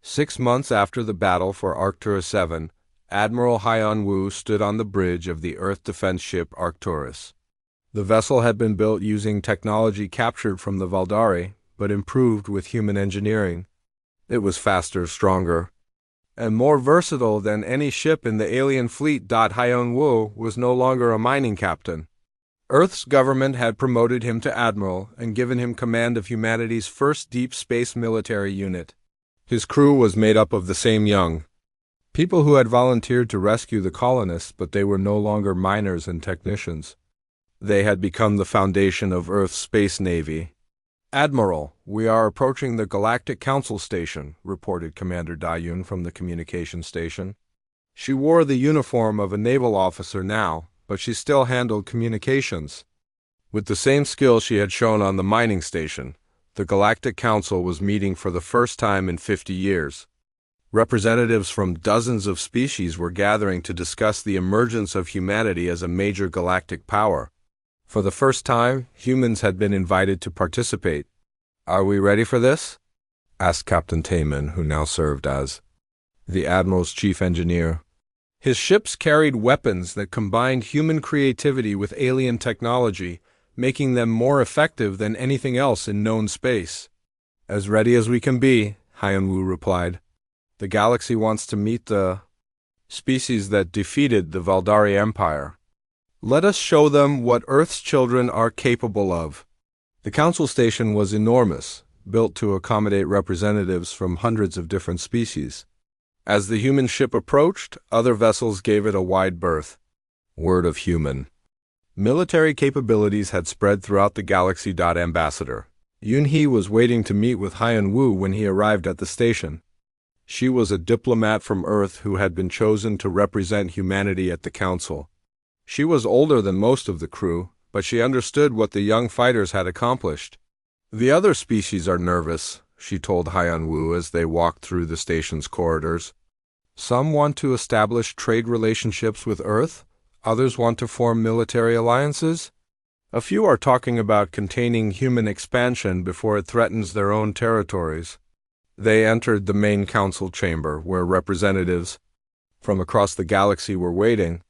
6 months after the battle for Arcturus 7, Admiral Hyun Woo stood on the bridge of the Earth defense ship Arcturus. The vessel had been built using technology captured from the Valdari, but improved with human engineering. It was faster, stronger, and more versatile than any ship in the alien fleet. Hyun Woo was no longer a mining captain. Earth's government had promoted him to admiral and given him command of humanity's first deep space military unit. His crew was made up of the same young people who had volunteered to rescue the colonists, but they were no longer miners and technicians. They had become the foundation of Earth's space navy. "Admiral, we are approaching the Galactic Council station," reported Commander Dayun from the communication station. She wore the uniform of a naval officer now, but she still handled communications. With the same skill she had shown on the mining station, the Galactic Council was meeting for the first time in 50 years. Representatives from dozens of species were gathering to discuss the emergence of humanity as a major galactic power. For the first time, humans had been invited to participate. "Are we ready for this?" asked Captain Taman, who now served as the Admiral's chief engineer. His ships carried weapons that combined human creativity with alien technology, making them more effective than anything else in known space. "As ready as we can be," Hyun Woo replied. "The galaxy wants to meet the species that defeated the Valdari Empire. Let us show them what Earth's children are capable of." The council station was enormous, built to accommodate representatives from hundreds of different species. As the human ship approached, other vessels gave it a wide berth. Word of human military capabilities had spread throughout the galaxy. Ambassador Yun-hee was waiting to meet with Hyun Woo when he arrived at the station. She was a diplomat from Earth who had been chosen to represent humanity at the council. She was older than most of the crew, but she understood what the young fighters had accomplished. "The other species are nervous," she told Hyun Woo as they walked through the station's corridors. "Some want to establish trade relationships with Earth, others want to form military alliances. A few are talking about containing human expansion before it threatens their own territories." They entered the main council chamber, where representatives from across the galaxy were waiting.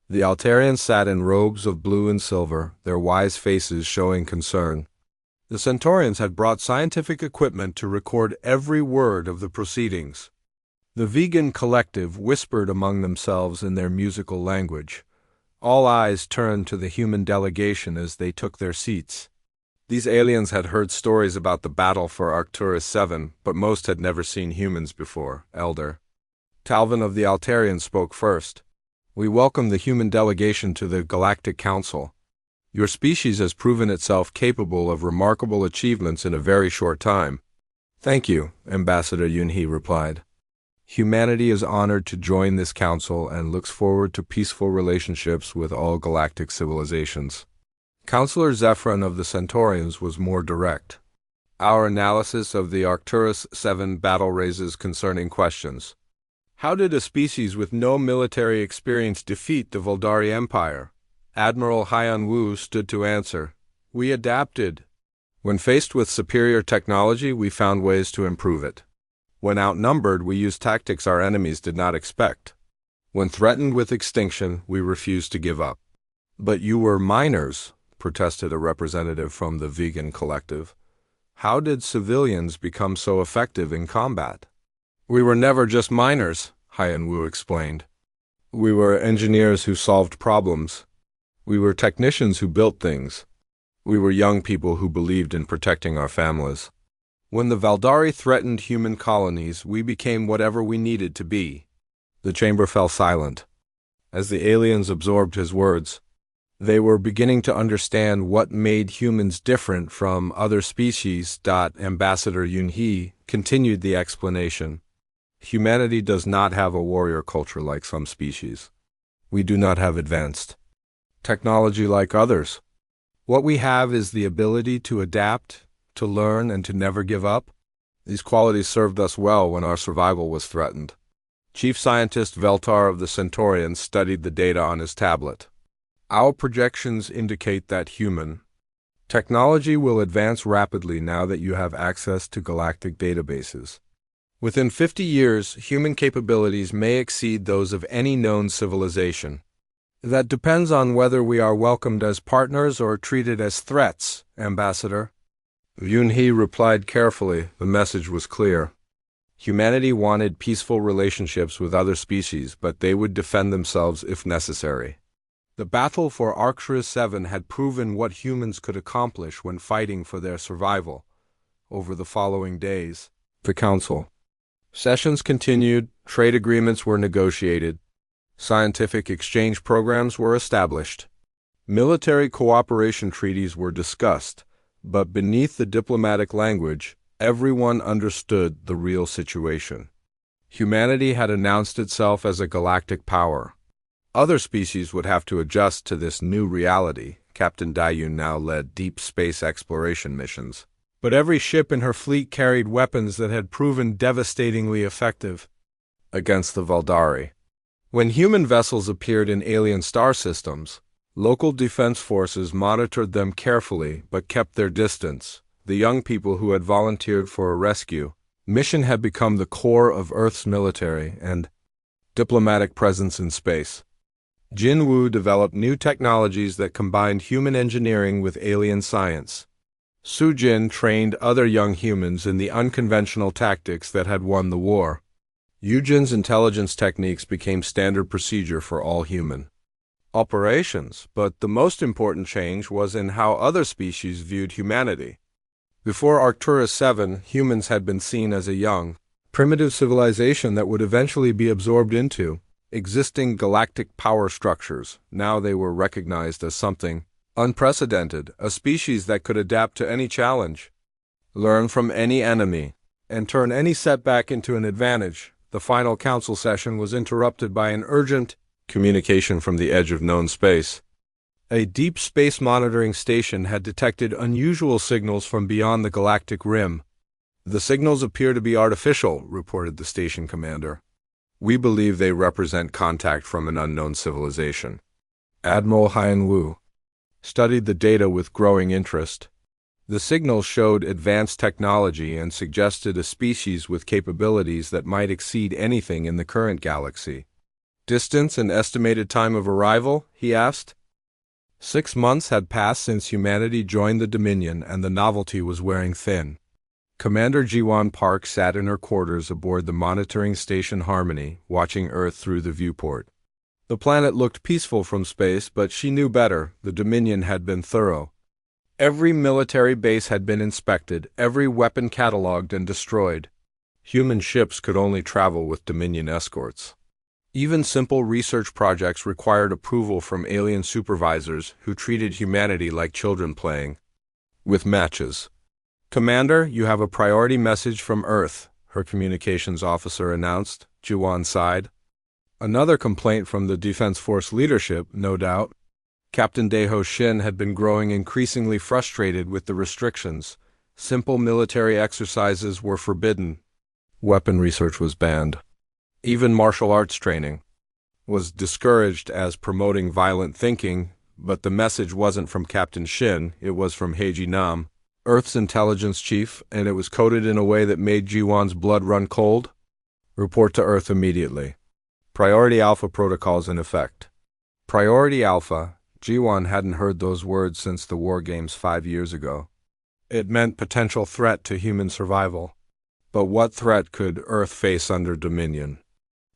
The Altarians sat in robes of blue and silver, their wise faces showing concern. The Centaurians had brought scientific equipment to record every word of the proceedings. The vegan collective whispered among themselves in their musical language. All eyes turned to the human delegation as they took their seats. These aliens had heard stories about the battle for Arcturus 7, but most had never seen humans before. Elder Talvin of the Altarians spoke first. "We welcome the human delegation to the Galactic Council. Your species has proven itself capable of remarkable achievements in a very short time." "Thank you," Ambassador Yun-hee replied. "Humanity is honored to join this council and looks forward to peaceful relationships with all galactic civilizations." Counselor Zephyrin of the Centaurians was more direct. "Our analysis of the Arcturus 7 battle raises concerning questions. How did a species with no military experience defeat the Valdari Empire?" Admiral Hyun Woo stood to answer. "We adapted. When faced with superior technology, we found ways to improve it. When outnumbered, we used tactics our enemies did not expect. When threatened with extinction, we refused to give up." "But you were miners," protested a representative from the vegan collective. "How did civilians become so effective in combat?" "We were never just miners," Hyun Woo explained. "We were engineers who solved problems. We were technicians who built things. We were young people who believed in protecting our families. When the Valdari threatened human colonies, we became whatever we needed to be." The chamber fell silent. As the aliens absorbed his words, they were beginning to understand what made humans different from other species. Ambassador Yun-hee continued the explanation. "Humanity does not have a warrior culture like some species. We do not have advanced technology like others. What we have is the ability to adapt, to learn, and to never give up. These qualities served us well when our survival was threatened." Chief Scientist Veltar of the Centaurians studied the data on his tablet. "Our projections indicate that human technology will advance rapidly now that you have access to galactic databases. Within 50 years, human capabilities may exceed those of any known civilization. That depends on whether we are welcomed as partners or treated as threats, Ambassador. Yun-hee replied carefully. The message was clear. Humanity wanted peaceful relationships with other species, but they would defend themselves if necessary. The battle for Arcturus 7 had proven what humans could accomplish when fighting for their survival. Over the following days, the Council sessions continued, trade agreements were negotiated, scientific exchange programs were established, military cooperation treaties were discussed, but beneath the diplomatic language, everyone understood the real situation. Humanity had announced itself as a galactic power. Other species would have to adjust to this new reality. Captain Dayun now led deep space exploration missions. But every ship in her fleet carried weapons that had proven devastatingly effective against the Valdari. When human vessels appeared in alien star systems, local defense forces monitored them carefully but kept their distance. The young people who had volunteered for a rescue mission had become the core of Earth's military and diplomatic presence in space. Jin Wu developed new technologies that combined human engineering with alien science. Su Jin trained other young humans in the unconventional tactics that had won the war. Yujin's intelligence techniques became standard procedure for all human operations, but the most important change was in how other species viewed humanity. Before Arcturus 7, humans had been seen as a young, primitive civilization that would eventually be absorbed into existing galactic power structures. Now they were recognized as something unprecedented, a species that could adapt to any challenge, learn from any enemy, and turn any setback into an advantage. The final council session was interrupted by an urgent communication from the edge of known space. A deep space monitoring station had detected unusual signals from beyond the galactic rim. The signals appear to be artificial, reported the station commander. We believe they represent contact from an unknown civilization. Admiral Hyan Wu studied the data with growing interest. The signals showed advanced technology and suggested a species with capabilities that might exceed anything in the current galaxy. Distance and estimated time of arrival, he asked. 6 months had passed since humanity joined the Dominion, and the novelty was wearing thin. Commander Jiwan Park sat in her quarters aboard the monitoring station Harmony, watching Earth through the viewport. The planet looked peaceful from space, but she knew better. The Dominion had been thorough. Every military base had been inspected, every weapon catalogued and destroyed. Human ships could only travel with Dominion escorts. Even simple research projects required approval from alien supervisors who treated humanity like children playing with matches. Commander, you have a priority message from Earth, her communications officer announced. Jiwan sighed. Another complaint from the Defense Force leadership, no doubt. Captain Daeho Shin had been growing increasingly frustrated with the restrictions. Simple military exercises were forbidden. Weapon research was banned. Even martial arts training was discouraged as promoting violent thinking, but the message wasn't from Captain Shin, it was from Heiji Nam, Earth's intelligence chief, and it was coded in a way that made Jiwan's blood run cold. Report to Earth immediately. Priority Alpha protocols in effect. Priority Alpha. Jiwan hadn't heard those words since the War Games 5 years ago. It meant potential threat to human survival. But what threat could Earth face under Dominion?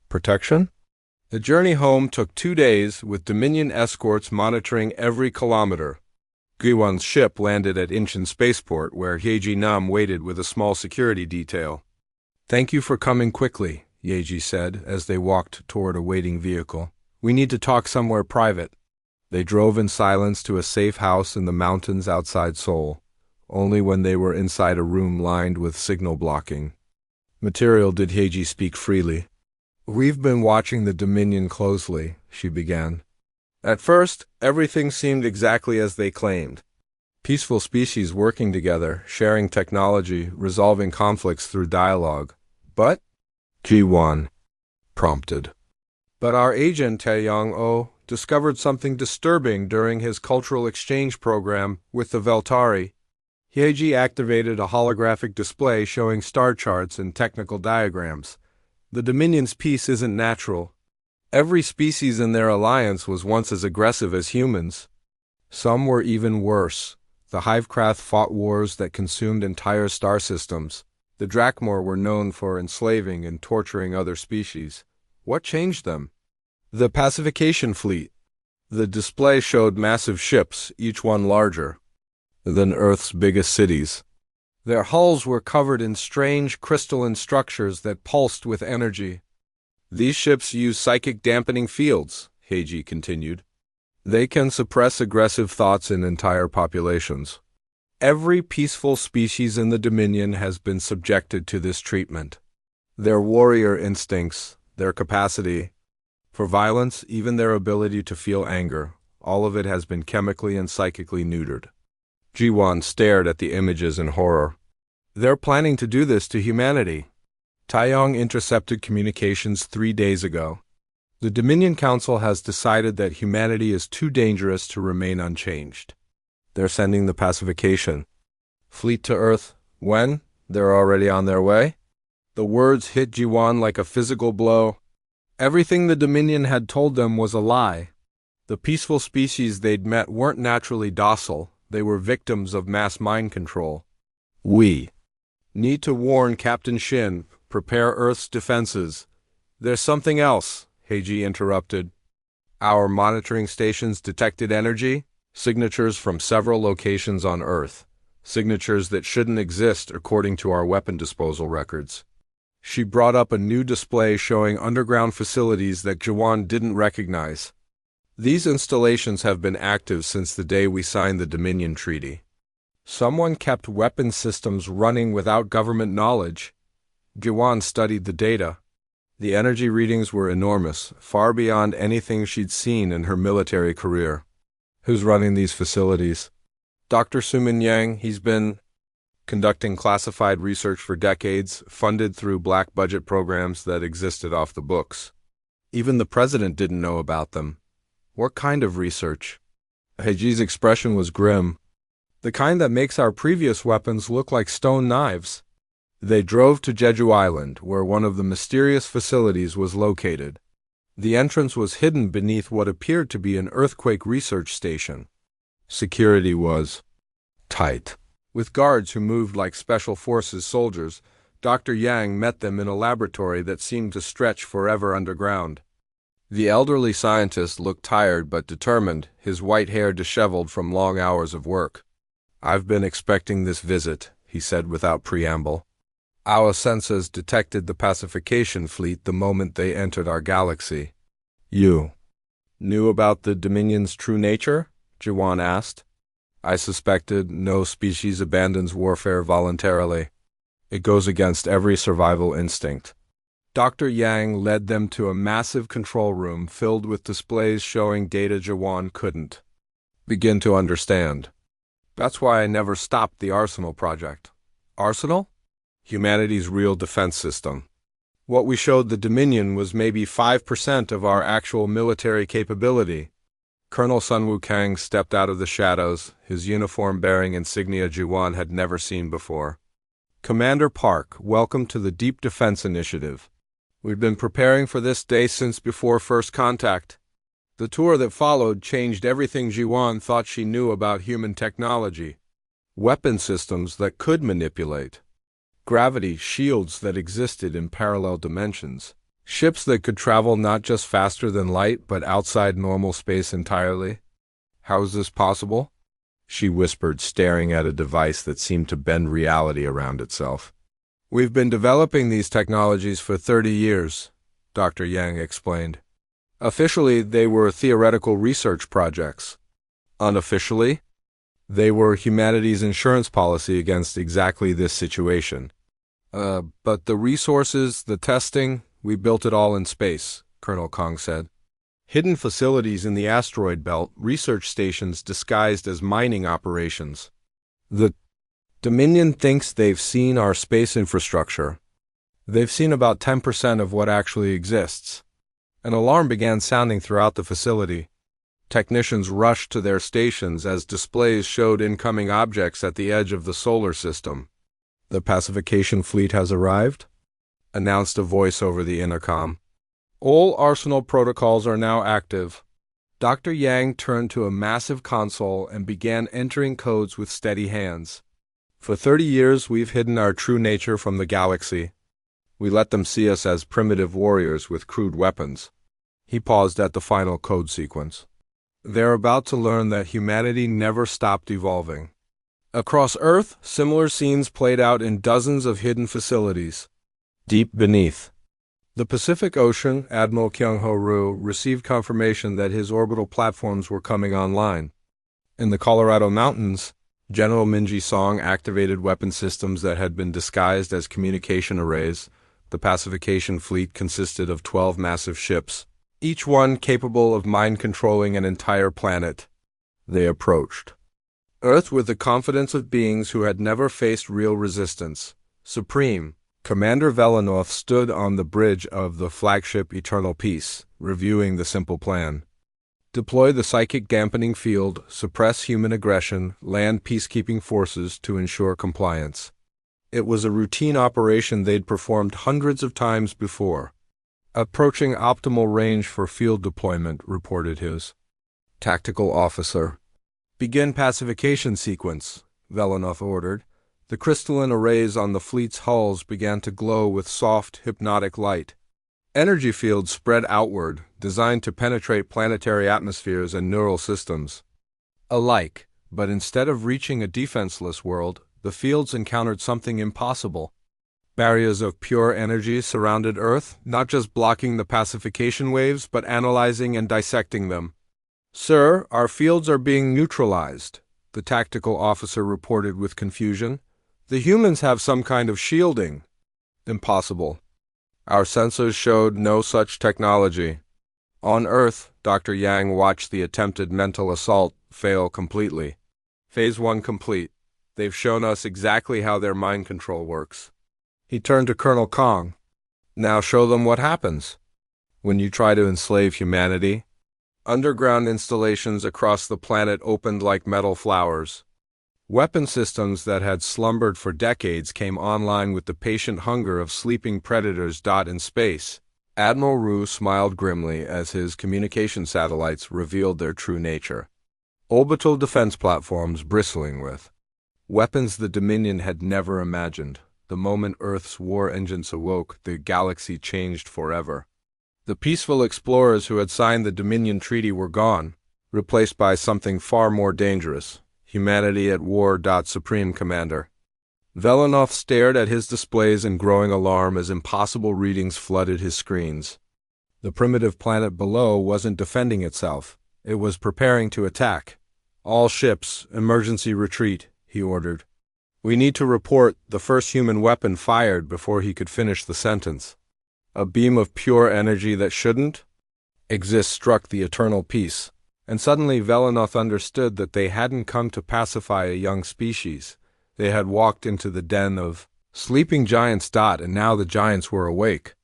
Protection? The journey home took 2 days, with Dominion escorts monitoring every kilometer. Jiwan's ship landed at Incheon Spaceport, where Heiji Nam waited with a small security detail. Thank you for coming quickly, Yeji said as they walked toward a waiting vehicle. We need to talk somewhere private. They drove in silence to a safe house in the mountains outside Seoul. Only when they were inside a room lined with signal blocking material did Heiji speak freely. We've been watching the Dominion closely, she began. At first, everything seemed exactly as they claimed. Peaceful species working together, sharing technology, resolving conflicts through dialogue. But Ji-won prompted. But our agent, Tae-young-oh, discovered something disturbing during his cultural exchange program with the Veltari. Hyeji activated a holographic display showing star charts and technical diagrams. The Dominion's peace isn't natural. Every species in their alliance was once as aggressive as humans. Some were even worse. The Hivecraft fought wars that consumed entire star systems. The Drakmor were known for enslaving and torturing other species. What changed them? The pacification fleet. The display showed massive ships, each one larger than Earth's biggest cities. Their hulls were covered in strange crystalline structures that pulsed with energy. These ships use psychic dampening fields, Heiji continued. They can suppress aggressive thoughts in entire populations. Every peaceful species in the Dominion has been subjected to this treatment. Their warrior instincts, their capacity for violence, even their ability to feel anger, all of it has been chemically and psychically neutered. Jiwan stared at the images in horror. They're planning to do this to humanity. Taeyong intercepted communications 3 days ago. The Dominion Council has decided that humanity is too dangerous to remain unchanged. They're sending the pacification fleet to Earth. When? They're already on their way? The words hit Jiwan like a physical blow. Everything the Dominion had told them was a lie. The peaceful species they'd met weren't naturally docile. They were victims of mass mind control. We need to warn Captain Shin, prepare Earth's defenses. There's something else, Heiji interrupted. Our monitoring stations detected energy, signatures from several locations on Earth, signatures that shouldn't exist according to our weapon disposal records. She brought up a new display showing underground facilities that Jiwan didn't recognize. These installations have been active since the day we signed the Dominion Treaty. Someone kept weapon systems running without government knowledge. Jiwan studied the data. The energy readings were enormous, far beyond anything she'd seen in her military career. Who's running these facilities? Dr. Sumin Yang. He's been conducting classified research for decades, funded through black budget programs that existed off the books. Even the president didn't know about them. What kind of research? Heiji's expression was grim. The kind that makes our previous weapons look like stone knives. They drove to Jeju Island, where one of the mysterious facilities was located. The entrance was hidden beneath what appeared to be an earthquake research station. Security was tight. With guards who moved like special forces soldiers, Dr. Yang met them in a laboratory that seemed to stretch forever underground. The elderly scientist looked tired but determined, his white hair disheveled from long hours of work. I've been expecting this visit, he said without preamble. Our sensors detected the pacification fleet the moment they entered our galaxy. You knew about the Dominion's true nature? Jiwan asked. I suspected no species abandons warfare voluntarily. It goes against every survival instinct. Dr. Yang led them to a massive control room filled with displays showing data Jiwan couldn't begin to understand. That's why I never stopped the Arsenal project. Arsenal? Humanity's real defense system. What we showed the Dominion was maybe 5% of our actual military capability. Colonel Sun Wukang stepped out of the shadows, his uniform bearing insignia Jiwan had never seen before. Commander Park, welcome to the Deep Defense Initiative. We've been preparing for this day since before first contact. The tour that followed changed everything Jiwan thought she knew about human technology. Weapon systems that could manipulate. Gravity shields that existed in parallel dimensions. Ships that could travel not just faster than light, but outside normal space entirely. How is this possible? She whispered, staring at a device that seemed to bend reality around itself. We've been developing these technologies for 30 years, Dr. Yang explained. Officially, they were theoretical research projects. Unofficially, they were humanity's insurance policy against exactly this situation. But the resources, the testing, we built it all in space, Colonel Kong said. Hidden facilities in the asteroid belt, research stations disguised as mining operations. The Dominion thinks they've seen our space infrastructure. They've seen about 10% of what actually exists. An alarm began sounding throughout the facility. Technicians rushed to their stations as displays showed incoming objects at the edge of the solar system. "The pacification fleet has arrived," announced a voice over the intercom. "All Arsenal protocols are now active." Dr. Yang turned to a massive console and began entering codes with steady hands. "For 30 years, we've hidden our true nature from the galaxy. We let them see us as primitive warriors with crude weapons." He paused at the final code sequence. "They're about to learn that humanity never stopped evolving." Across Earth, similar scenes played out in dozens of hidden facilities. Deep beneath the Pacific Ocean, Admiral Kyung-ho Ryu received confirmation that his orbital platforms were coming online. In the Colorado Mountains, General Minji Song activated weapon systems that had been disguised as communication arrays. The pacification fleet consisted of 12 massive ships, each one capable of mind-controlling an entire planet. They approached Earth with the confidence of beings who had never faced real resistance. Supreme Commander Velanov stood on the bridge of the flagship Eternal Peace, reviewing the simple plan. Deploy the psychic dampening field, suppress human aggression, land peacekeeping forces to ensure compliance. It was a routine operation they'd performed hundreds of times before. "Approaching optimal range for field deployment," reported his tactical officer. "Begin pacification sequence," Velanov ordered. The crystalline arrays on the fleet's hulls began to glow with soft, hypnotic light. Energy fields spread outward, designed to penetrate planetary atmospheres and neural systems alike. But instead of reaching a defenseless world, the fields encountered something impossible. Barriers of pure energy surrounded Earth, not just blocking the pacification waves, but analyzing and dissecting them. "Sir, our fields are being neutralized," the tactical officer reported with confusion. "The humans have some kind of shielding." "Impossible. Our sensors showed no such technology." On Earth, Dr. Yang watched the attempted mental assault fail completely. "Phase 1 complete. They've shown us exactly how their mind control works." He turned to Colonel Kong. "Now show them what happens when you try to enslave humanity." Underground installations across the planet opened like metal flowers. Weapon systems that had slumbered for decades came online with the patient hunger of sleeping predators. In space, Admiral Ryu smiled grimly as his communication satellites revealed their true nature. Orbital defense platforms bristling with weapons the Dominion had never imagined. The moment Earth's war engines awoke, the galaxy changed forever. The peaceful explorers who had signed the Dominion Treaty were gone, replaced by something far more dangerous. "Humanity at war." Supreme Commander Velanov stared at his displays in growing alarm as impossible readings flooded his screens. The primitive planet below wasn't defending itself. It was preparing to attack. "All ships, emergency retreat," he ordered. "We need to report the first human weapon fired." Before he could finish the sentence, a beam of pure energy that shouldn't exist struck the Eternal Peace. And suddenly Velanov understood that they hadn't come to pacify a young species. They had walked into the den of sleeping giants. And now the giants were awake.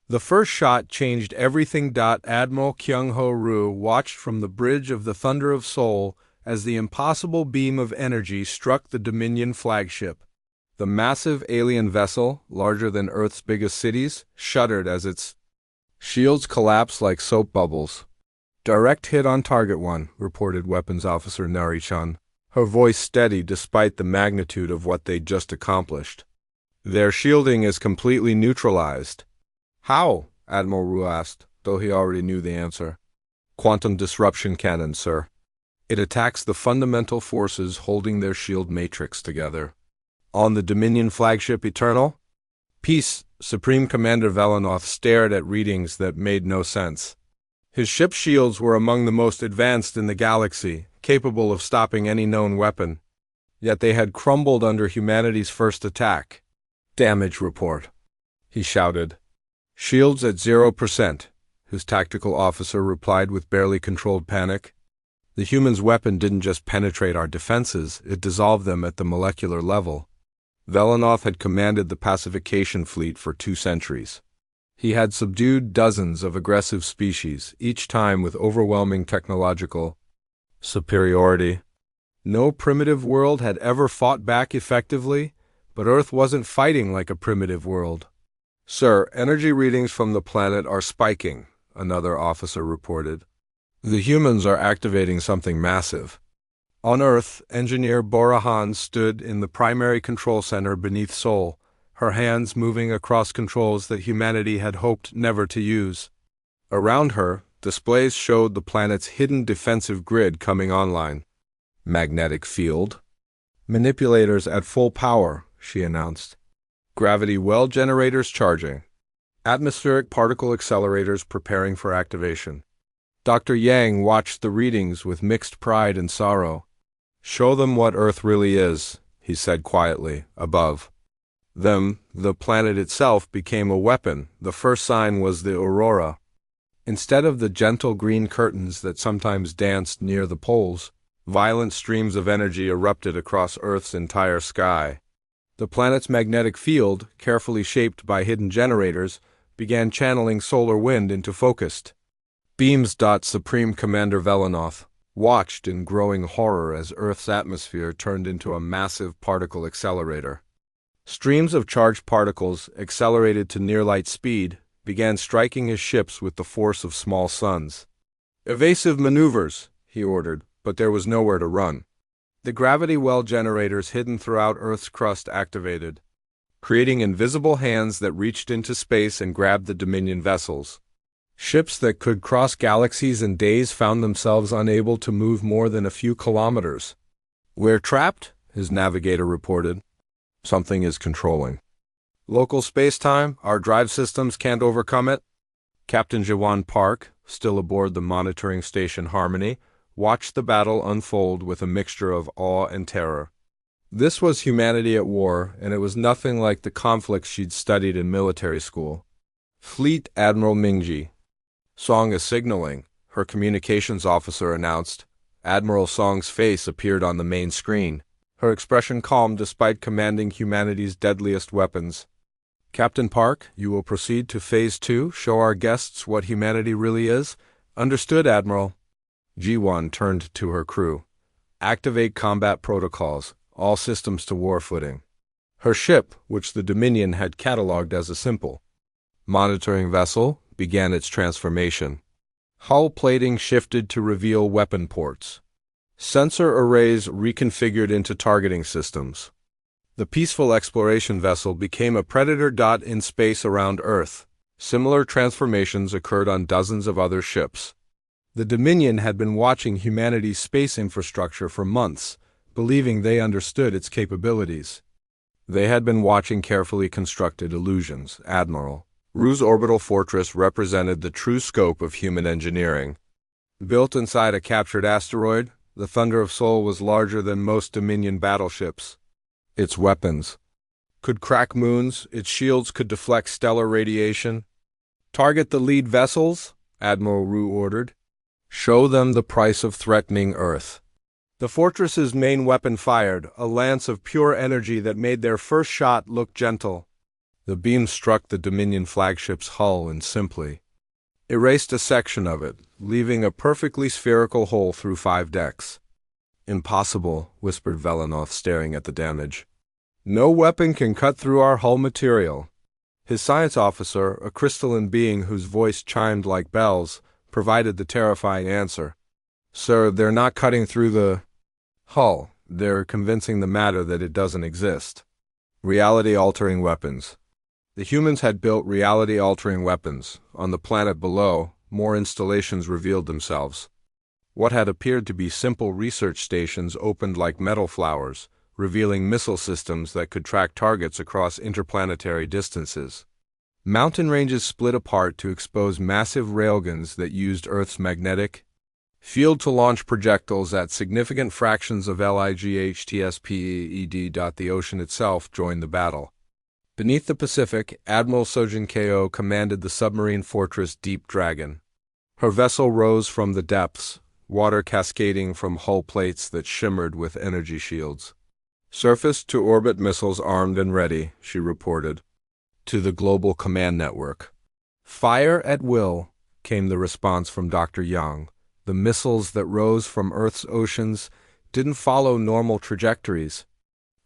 The first shot changed everything. Admiral Kyung-ho Ryu watched from the bridge of the Thunder of Seoul as the impossible beam of energy struck the Dominion flagship. The massive alien vessel, larger than Earth's biggest cities, shuddered as its shields collapsed like soap bubbles. "Direct hit on target 1, reported Weapons Officer Narration, her voice steady despite the magnitude of what they'd just accomplished. "Their shielding is completely neutralized." "How?" Admiral Ryu asked, though he already knew the answer. "Quantum disruption cannon, sir. It attacks the fundamental forces holding their shield matrix together." "On the Dominion flagship Eternal Peace." Supreme Commander Velanov stared at readings that made no sense. His ship's shields were among the most advanced in the galaxy, capable of stopping any known weapon. Yet they had crumbled under humanity's first attack. "Damage report," he shouted. "Shields at 0%, his tactical officer replied with barely controlled panic. The human's weapon didn't just penetrate our defenses, it dissolved them at the molecular level. Velanov had commanded the pacification fleet for 2 centuries. He had subdued dozens of aggressive species, each time with overwhelming technological superiority. No primitive world had ever fought back effectively, but Earth wasn't fighting like a primitive world. "Sir, energy readings from the planet are spiking," another officer reported. "The humans are activating something massive." On Earth, Engineer Borahan stood in the primary control center beneath Sol, her hands moving across controls that humanity had hoped never to use. Around her, displays showed the planet's hidden defensive grid coming online. "Magnetic field manipulators at full power," she announced. "Gravity well generators charging. Atmospheric particle accelerators preparing for activation." Dr. Yang watched the readings with mixed pride and sorrow. "Show them what Earth really is," he said quietly, above them. The planet itself became a weapon. The first sign was the aurora. Instead of the gentle green curtains that sometimes danced near the poles, violent streams of energy erupted across Earth's entire sky. The planet's magnetic field, carefully shaped by hidden generators, began channeling solar wind into focused beams. Supreme Commander Velanoth watched in growing horror as Earth's atmosphere turned into a massive particle accelerator. Streams of charged particles, accelerated to near-light speed, began striking his ships with the force of small suns. "Evasive maneuvers," he ordered, but there was nowhere to run. The gravity well generators hidden throughout Earth's crust activated, creating invisible hands that reached into space and grabbed the Dominion vessels. Ships that could cross galaxies in days found themselves unable to move more than a few kilometers. "We're trapped," his navigator reported. "Something is controlling local space-time. Our drive systems can't overcome it." Captain Jawan Park, still aboard the monitoring station Harmony, watched the battle unfold with a mixture of awe and terror. This was humanity at war, and it was nothing like the conflicts she'd studied in military school. "Fleet Admiral Mingji. Song is signaling," her communications officer announced. Admiral Song's face appeared on the main screen, her expression calm despite commanding humanity's deadliest weapons. "Captain Park, you will proceed to Phase 2, show our guests what humanity really is?" "Understood, Admiral." Ji-Won turned to her crew. "Activate combat protocols, all systems to war footing." Her ship, which the Dominion had catalogued as a simple monitoring vessel, began its transformation. Hull plating shifted to reveal weapon ports. Sensor arrays reconfigured into targeting systems. The peaceful exploration vessel became a predator. In space around Earth, similar transformations occurred on dozens of other ships. The Dominion had been watching humanity's space infrastructure for months, believing they understood its capabilities. They had been watching carefully constructed illusions, Admiral. Ru's orbital fortress represented the true scope of human engineering. Built inside a captured asteroid, the Thunder of Sol was larger than most Dominion battleships. Its weapons could crack moons, its shields could deflect stellar radiation. "Target the lead vessels," Admiral Ru ordered. "Show them the price of threatening Earth." The fortress's main weapon fired, a lance of pure energy that made their first shot look gentle. The beam struck the Dominion flagship's hull and simply erased a section of it, leaving a perfectly spherical hole through 5 decks. "Impossible," whispered Velanoth, staring at the damage. "No weapon can cut through our hull material." His science officer, a crystalline being whose voice chimed like bells, provided the terrifying answer. "Sir, they're not cutting through the hull. They're convincing the matter that it doesn't exist." Reality-altering weapons. The humans had built reality-altering weapons. On the planet below, more installations revealed themselves. What had appeared to be simple research stations opened like metal flowers, revealing missile systems that could track targets across interplanetary distances. Mountain ranges split apart to expose massive railguns that used Earth's magnetic field to launch projectiles at significant fractions of LIGHTSPEED. The ocean itself joined the battle. Beneath the Pacific, Admiral Sojin Ko commanded the submarine fortress Deep Dragon. Her vessel rose from the depths, water cascading from hull plates that shimmered with energy shields. "Surface-to-orbit missiles armed and ready," she reported to the global command network. Fire at will, came the response from Dr. Young. The missiles that rose from Earth's oceans didn't follow normal trajectories.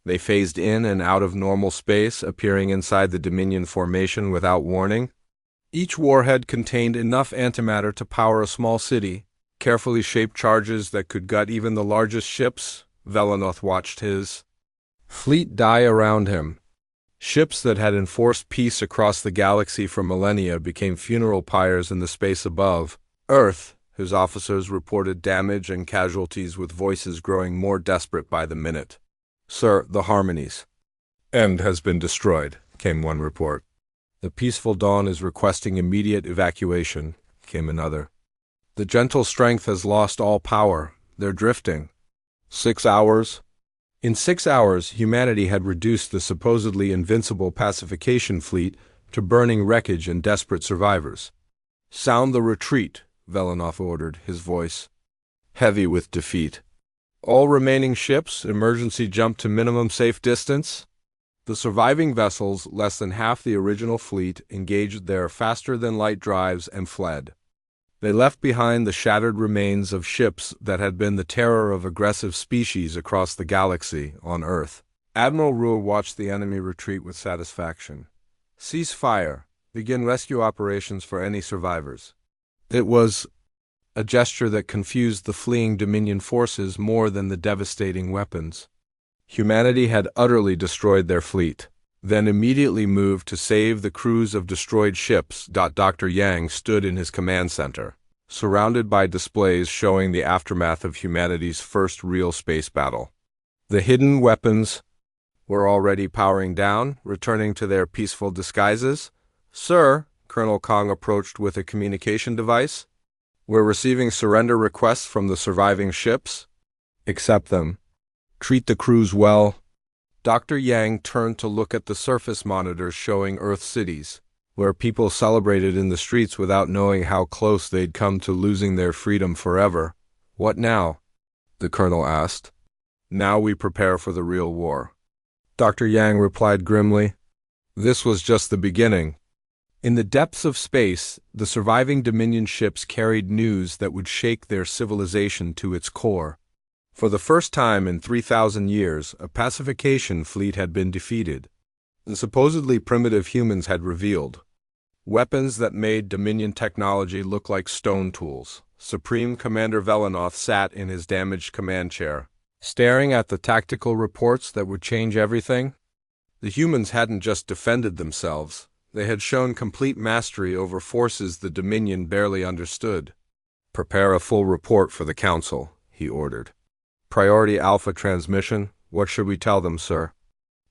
They phased in and out of normal space, appearing inside the Dominion formation without warning. Each warhead contained enough antimatter to power a small city, carefully shaped charges that could gut even the largest ships. Velanoth watched his fleet die around him. Ships that had enforced peace across the galaxy for millennia became funeral pyres in the space above. Earth, whose officers reported damage and casualties with voices growing more desperate by the minute. "Sir, the Harmony's end has been destroyed," came one report. "The Peaceful Dawn is requesting immediate evacuation," came another. "The Gentle Strength has lost all power. They're drifting." 6 hours. In 6 hours, humanity had reduced the supposedly invincible pacification fleet to burning wreckage and desperate survivors. "Sound the retreat," Velanoth ordered, his voice heavy with defeat. "All remaining ships, emergency jump to minimum safe distance." The surviving vessels, less than half the original fleet, engaged their faster-than-light drives and fled. They left behind the shattered remains of ships that had been the terror of aggressive species across the galaxy on Earth. Admiral Ruhr watched the enemy retreat with satisfaction. "Cease fire. Begin rescue operations for any survivors." It was a gesture that confused the fleeing Dominion forces more than the devastating weapons. Humanity had utterly destroyed their fleet, then immediately moved to save the crews of destroyed ships. Dr. Yang stood in his command center, surrounded by displays showing the aftermath of humanity's first real space battle. The hidden weapons were already powering down, returning to their peaceful disguises. "Sir," Colonel Kong approached with a communication device, "we're receiving surrender requests from the surviving ships. Accept them. Treat the crews well." Dr. Yang turned to look at the surface monitors showing Earth cities, where people celebrated in the streets without knowing how close they'd come to losing their freedom forever. "What now?" the colonel asked. "Now we prepare for the real war." Dr. Yang replied grimly. This was just the beginning. In the depths of space, the surviving Dominion ships carried news that would shake their civilization to its core. For the first time in 3,000 years, a pacification fleet had been defeated. The supposedly primitive humans had revealed weapons that made Dominion technology look like stone tools. Supreme Commander Velanoth sat in his damaged command chair, staring at the tactical reports that would change everything. The humans hadn't just defended themselves. They had shown complete mastery over forces the Dominion barely understood. "Prepare a full report for the Council," he ordered. "Priority Alpha transmission. What should we tell them, sir?"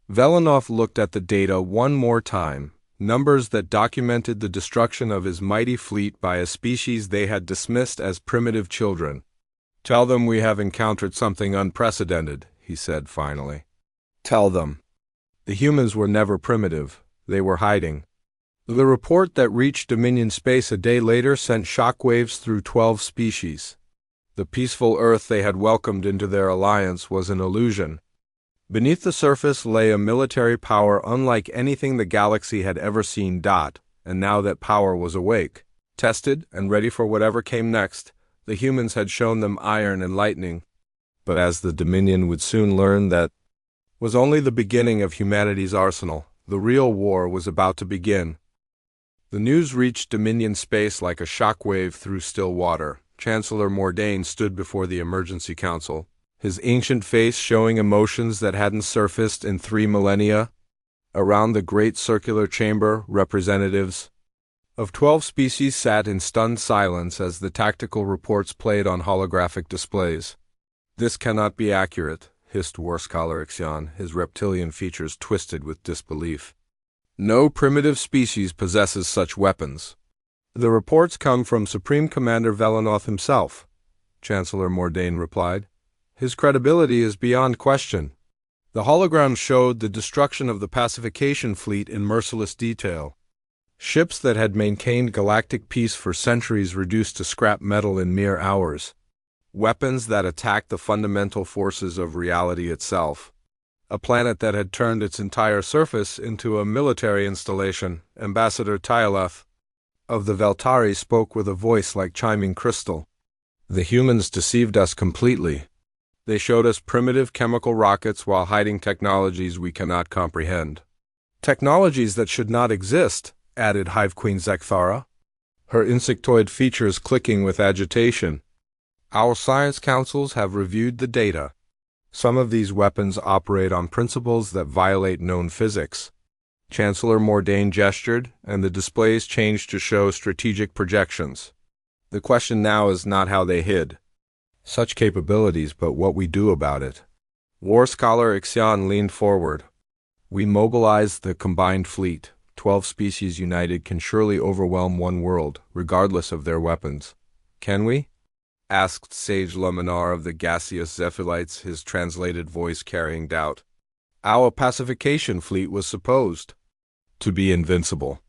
Velanoth looked at the data one more time, numbers that documented the destruction of his mighty fleet by a species they had dismissed as primitive children. "Tell them we have encountered something unprecedented," he said finally. "Tell them." The humans were never primitive. They were hiding. The report that reached Dominion space a day later sent shockwaves through 12 species. The peaceful Earth they had welcomed into their alliance was an illusion. Beneath the surface lay a military power unlike anything the galaxy had ever seen. And now that power was awake, tested, and ready for whatever came next, the humans had shown them iron and lightning. But as the Dominion would soon learn, that was only the beginning of humanity's arsenal. The real war was about to begin. The news reached Dominion space like a shockwave through still water. Chancellor Mordain stood before the Emergency Council, his ancient face showing emotions that hadn't surfaced in 3 millennia. Around the great circular chamber, representatives of 12 species sat in stunned silence as the tactical reports played on holographic displays. "This cannot be accurate," hissed War Scholar Ixion, his reptilian features twisted with disbelief. "No primitive species possesses such weapons." "The reports come from Supreme Commander Velanoth himself," Chancellor Mordain replied. "His credibility is beyond question." The hologram showed the destruction of the pacification fleet in merciless detail. Ships that had maintained galactic peace for centuries reduced to scrap metal in mere hours. Weapons that attacked the fundamental forces of reality itself. A planet that had turned its entire surface into a military installation. Ambassador Tyaleth of the Veltari spoke with a voice like chiming crystal. The humans deceived us completely. They showed us primitive chemical rockets while hiding technologies we cannot comprehend. Technologies that should not exist, added Hive Queen Zekthara, her insectoid features clicking with agitation. Our science councils have reviewed the data. Some of these weapons operate on principles that violate known physics. Chancellor Mordain gestured, and the displays changed to show strategic projections. The question now is not how they hid such capabilities, but what we do about it. War scholar Ixion leaned forward. We mobilize the combined fleet. 12 species united can surely overwhelm one world, regardless of their weapons. Can we? Asked Sage Luminar of the gaseous Zephylites, his translated voice carrying doubt. Our pacification fleet was supposed to be invincible.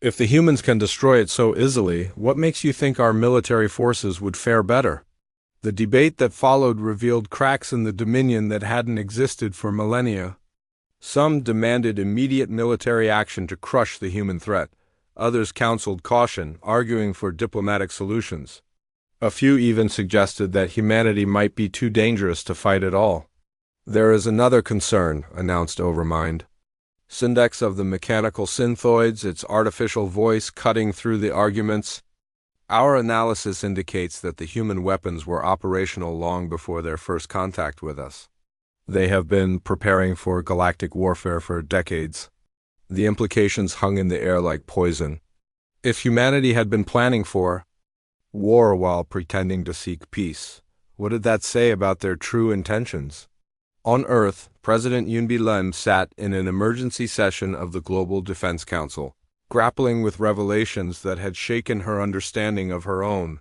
If the humans can destroy it so easily, what makes you think our military forces would fare better? The debate that followed revealed cracks in the Dominion that hadn't existed for millennia. Some demanded immediate military action to crush the human threat. Others counseled caution, arguing for diplomatic solutions. A few even suggested that humanity might be too dangerous to fight at all. There is another concern, announced Overmind. Syndex of the mechanical synthoids, its artificial voice cutting through the arguments. Our analysis indicates that the human weapons were operational long before their first contact with us. They have been preparing for galactic warfare for decades. The implications hung in the air like poison. If humanity had been planning for war while pretending to seek peace, what did that say about their true intentions? On Earth, President Yunbi Lem sat in an emergency session of the Global Defense Council, grappling with revelations that had shaken her understanding of her own.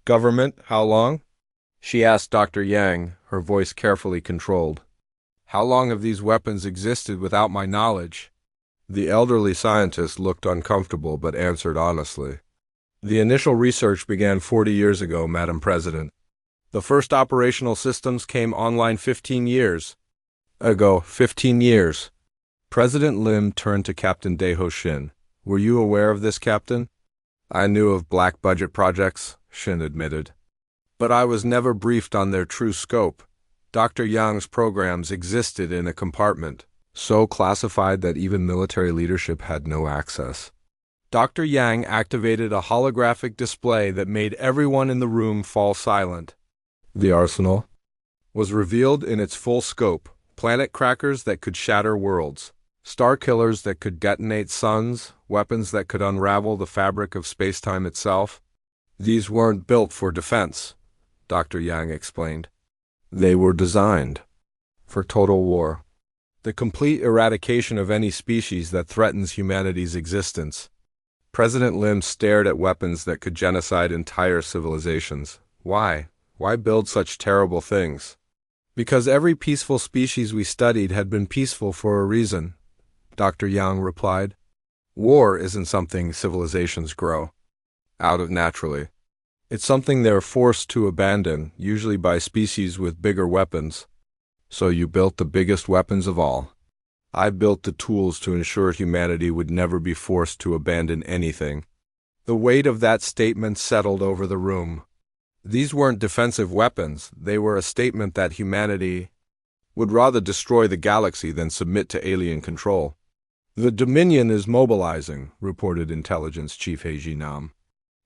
Government, how long? She asked Dr. Yang, her voice carefully controlled. How long have these weapons existed without my knowledge? The elderly scientist looked uncomfortable but answered honestly. The initial research began 40 years ago, Madam President. The first operational systems came online 15 years ago. 15 years. President Lim turned to Captain Deho Shin. Were you aware of this, Captain? I knew of black budget projects, Shin admitted. But I was never briefed on their true scope. Dr. Yang's programs existed in a compartment, so classified that even military leadership had no access. Dr. Yang activated a holographic display that made everyone in the room fall silent. The arsenal was revealed in its full scope: planet crackers that could shatter worlds, star killers that could detonate suns, weapons that could unravel the fabric of space-time itself. These weren't built for defense, Dr. Yang explained. They were designed for total war. The complete eradication of any species that threatens humanity's existence. President Lim stared at weapons that could genocide entire civilizations. Why? Why build such terrible things? Because every peaceful species we studied had been peaceful for a reason, Dr. Yang replied. War isn't something civilizations grow out of naturally. It's something they're forced to abandon, usually by species with bigger weapons. So you built the biggest weapons of all. I built the tools to ensure humanity would never be forced to abandon anything. The weight of that statement settled over the room. These weren't defensive weapons. They were a statement that humanity would rather destroy the galaxy than submit to alien control. The Dominion is mobilizing, reported Intelligence Chief Heiji Nam.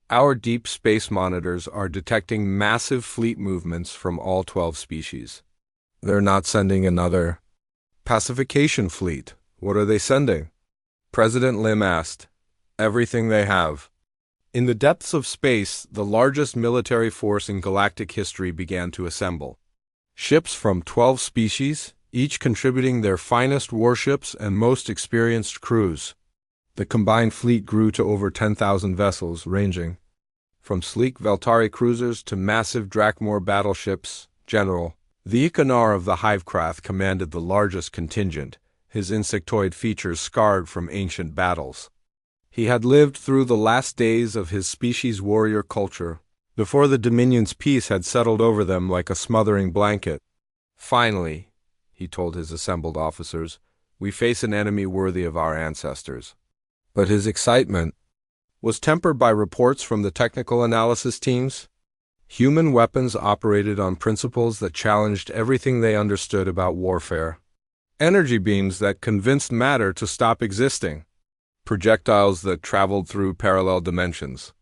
Our deep space monitors are detecting massive fleet movements from all 12 species. They're not sending another pacification fleet. What are they sending? President Lim asked. Everything they have. In the depths of space, the largest military force in galactic history began to assemble. Ships from 12 species, each contributing their finest warships and most experienced crews. The combined fleet grew to over 10,000 vessels, ranging from sleek Veltari cruisers to massive Drakmor battleships. General, the Ikanar of the Hivecraft commanded the largest contingent, his insectoid features scarred from ancient battles. He had lived through the last days of his species' warrior culture, before the Dominion's peace had settled over them like a smothering blanket. Finally, he told his assembled officers, we face an enemy worthy of our ancestors. But his excitement was tempered by reports from the technical analysis teams. Human weapons operated on principles that challenged everything they understood about warfare. Energy beams that convinced matter to stop existing. Projectiles that traveled through parallel dimensions.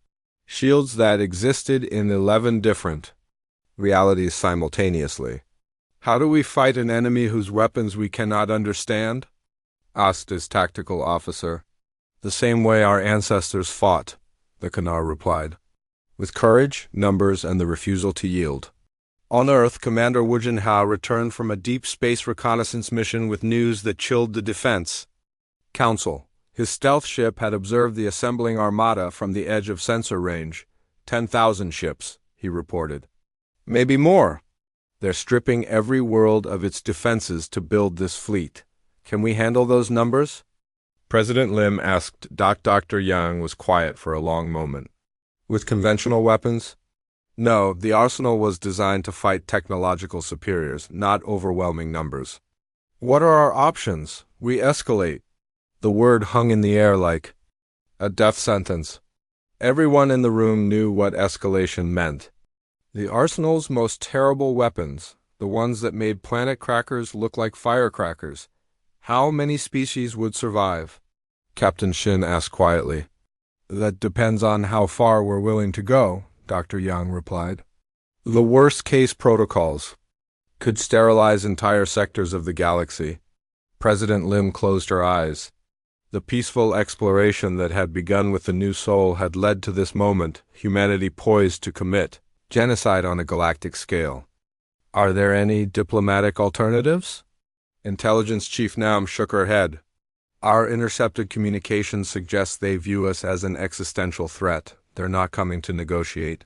Shields that existed in 11 different realities simultaneously. How do we fight an enemy whose weapons we cannot understand? Asked his tactical officer. The same way our ancestors fought, the Kanar replied. With courage, numbers, and the refusal to yield. On Earth, Commander Wu Jinhao returned from a deep space reconnaissance mission with news that chilled the defense council. His stealth ship had observed the assembling armada from the edge of sensor range. 10,000 ships, he reported. Maybe more. They're stripping every world of its defenses to build this fleet. Can we handle those numbers? President Lim asked. Dr. Yang was quiet for a long moment. With conventional weapons? No, the arsenal was designed to fight technological superiors, not overwhelming numbers. What are our options? We escalate. The word hung in the air like a death sentence. Everyone in the room knew what escalation meant. The arsenal's most terrible weapons, the ones that made planet crackers look like firecrackers. How many species would survive? Captain Shin asked quietly. That depends on how far we're willing to go, Dr. Yang replied. The worst-case protocols could sterilize entire sectors of the galaxy. President Lim closed her eyes. The peaceful exploration that had begun with the new soul had led to this moment, humanity poised to commit genocide on a galactic scale. Are there any diplomatic alternatives? Intelligence Chief Nam shook her head. Our intercepted communications suggest they view us as an existential threat. They're not coming to negotiate.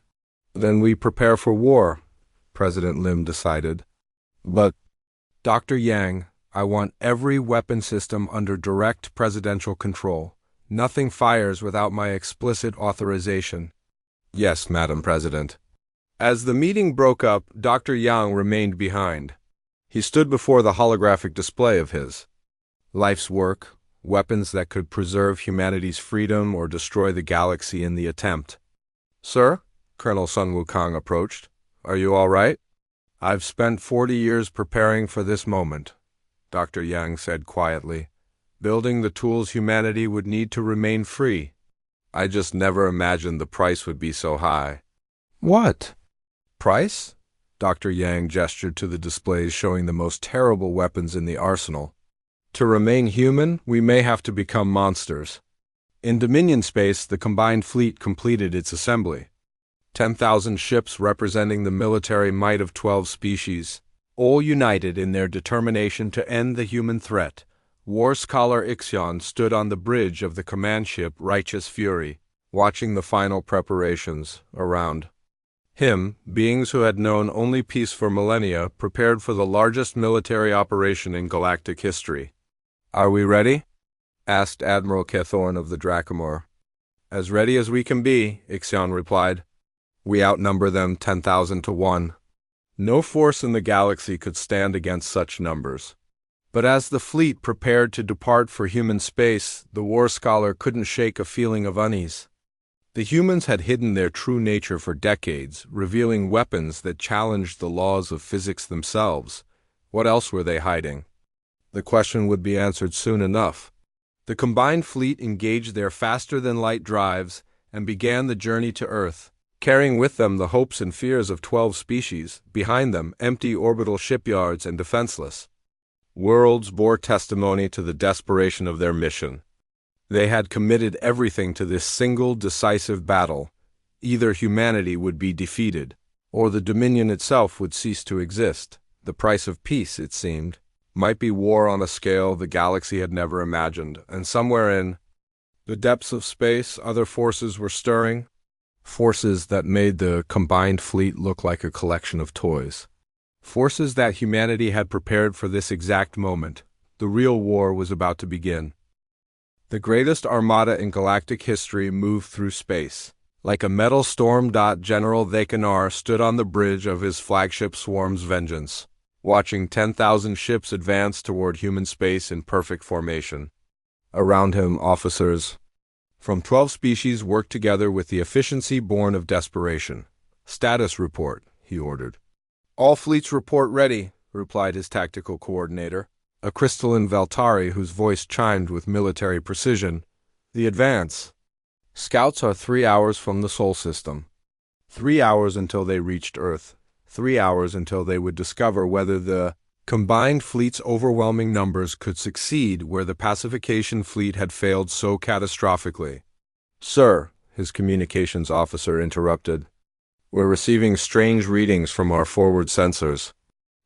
Then we prepare for war, President Lim decided. But, Dr. Yang, I want every weapon system under direct presidential control. Nothing fires without my explicit authorization. Yes, Madam President. As the meeting broke up, Dr. Yang remained behind. He stood before the holographic display of his life's work, weapons that could preserve humanity's freedom or destroy the galaxy in the attempt. Sir, Colonel Sun Wukong approached. Are you all right? I've spent 40 years preparing for this moment, Dr. Yang said quietly, building the tools humanity would need to remain free. I just never imagined the price would be so high. What? Price? Dr. Yang gestured to the displays showing the most terrible weapons in the arsenal. To remain human, we may have to become monsters. In Dominion space, the combined fleet completed its assembly. 10,000 ships representing the military might of 12 species, all united in their determination to end the human threat. War scholar Ixion stood on the bridge of the command ship Righteous Fury, watching the final preparations around him. Beings who had known only peace for millennia prepared for the largest military operation in galactic history. Are we ready? Asked Admiral Kethorn of the Dracomor. As ready as we can be, Ixion replied. We outnumber them 10,000 to 1. No force in the galaxy could stand against such numbers. But as the fleet prepared to depart for human space, the war scholar couldn't shake a feeling of unease. The humans had hidden their true nature for decades, revealing weapons that challenged the laws of physics themselves. What else were they hiding? The question would be answered soon enough. The combined fleet engaged their faster-than-light drives and began the journey to Earth, carrying with them the hopes and fears of 12 species, behind them empty orbital shipyards and defenseless worlds bore testimony to the desperation of their mission. They had committed everything to this single decisive battle. Either humanity would be defeated, or the Dominion itself would cease to exist. The price of peace, it seemed, might be war on a scale the galaxy had never imagined, and somewhere in the depths of space other forces were stirring, forces that made the combined fleet look like a collection of toys. Forces that humanity had prepared for this exact moment. The real war was about to begin. The greatest armada in galactic history moved through space. Like a metal storm. General Thakanar stood on the bridge of his flagship Swarm's Vengeance, watching 10,000 ships advance toward human space in perfect formation. Around him, officers From 12 species worked together with the efficiency born of desperation. Status report, he ordered. All fleets report ready, replied his tactical coordinator, a crystalline Valtari whose voice chimed with military precision. The advance. Scouts are 3 hours from the Sol system. 3 hours until they reached Earth. 3 hours until they would discover whether the combined fleet's overwhelming numbers could succeed where the pacification fleet had failed so catastrophically. Sir, his communications officer interrupted, we're receiving strange readings from our forward sensors.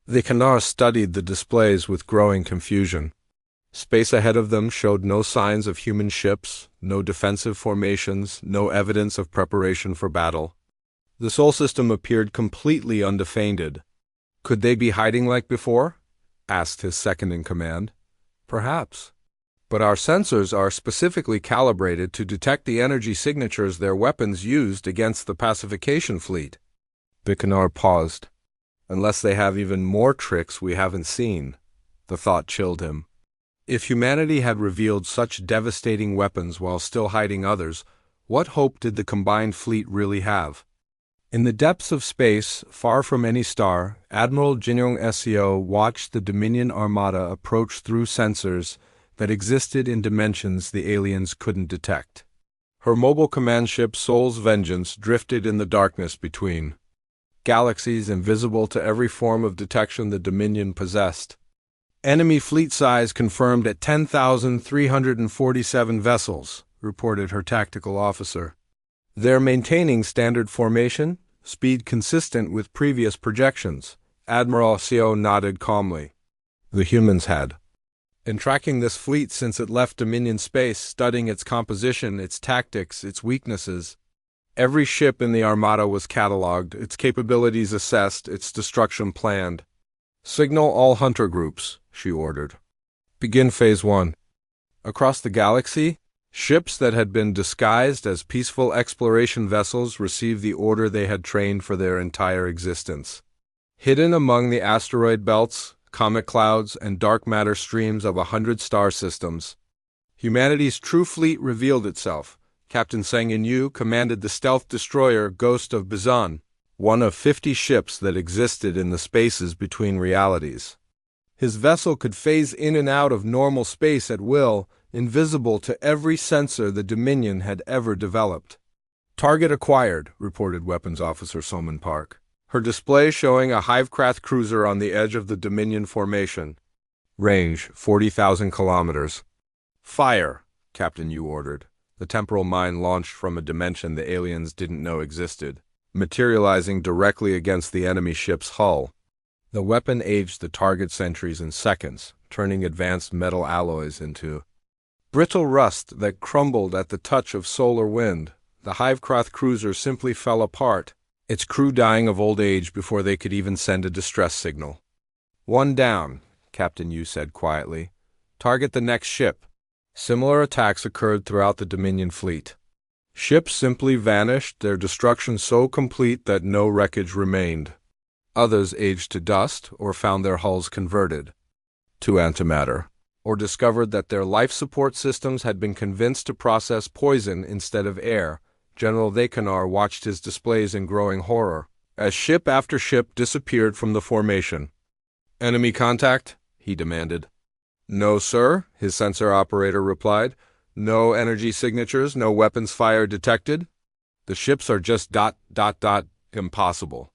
The Canar studied the displays with growing confusion. Space ahead of them showed no signs of human ships, no defensive formations, no evidence of preparation for battle. The Sol system appeared completely undefended. Could they be hiding like before? Asked his second-in-command. Perhaps. But our sensors are specifically calibrated to detect the energy signatures their weapons used against the pacification fleet. Bikanar paused. Unless they have even more tricks we haven't seen. The thought chilled him. If humanity had revealed such devastating weapons while still hiding others, what hope did the combined fleet really have? In the depths of space, far from any star, Admiral Jinyoung Seo watched the Dominion Armada approach through sensors that existed in dimensions the aliens couldn't detect. Her mobile command ship Sol's Vengeance drifted in the darkness between galaxies invisible to every form of detection the Dominion possessed. Enemy fleet size confirmed at 10,347 vessels, reported her tactical officer. They're maintaining standard formation, speed consistent with previous projections. Admiral Seo nodded calmly. The humans had. In tracking this fleet since it left Dominion space, studying its composition, its tactics, its weaknesses. Every ship in the Armada was catalogued, its capabilities assessed, its destruction planned. Signal all hunter groups, she ordered. Begin Phase 1. Across the galaxy, ships that had been disguised as peaceful exploration vessels received the order they had trained for their entire existence. Hidden among the asteroid belts, comet clouds, and dark matter streams of 100 star systems, humanity's true fleet revealed itself. Captain Sang Yu commanded the stealth destroyer Ghost of Bizan, one of 50 ships that existed in the spaces between realities. His vessel could phase in and out of normal space at will, invisible to every sensor the Dominion had ever developed. Target acquired, reported Weapons Officer Soman Park, her display showing a Hivecraft cruiser on the edge of the Dominion formation. Range, 40,000 kilometers. Fire, Captain Yu ordered. The temporal mine launched from a dimension the aliens didn't know existed, materializing directly against the enemy ship's hull. The weapon aged the target sentries in seconds, turning advanced metal alloys into brittle rust that crumbled at the touch of solar wind. The Hivecraft cruiser simply fell apart, its crew dying of old age before they could even send a distress signal. One down, Captain Yu said quietly. Target the next ship. Similar attacks occurred throughout the Dominion fleet. Ships simply vanished, their destruction so complete that no wreckage remained. Others aged to dust or found their hulls converted to antimatter, or discovered that their life support systems had been convinced to process poison instead of air. General Vekanar watched his displays in growing horror, as ship after ship disappeared from the formation. "Enemy contact?" he demanded. "No, sir," his sensor operator replied. "No energy signatures, no weapons fire detected. The ships are just ... impossible.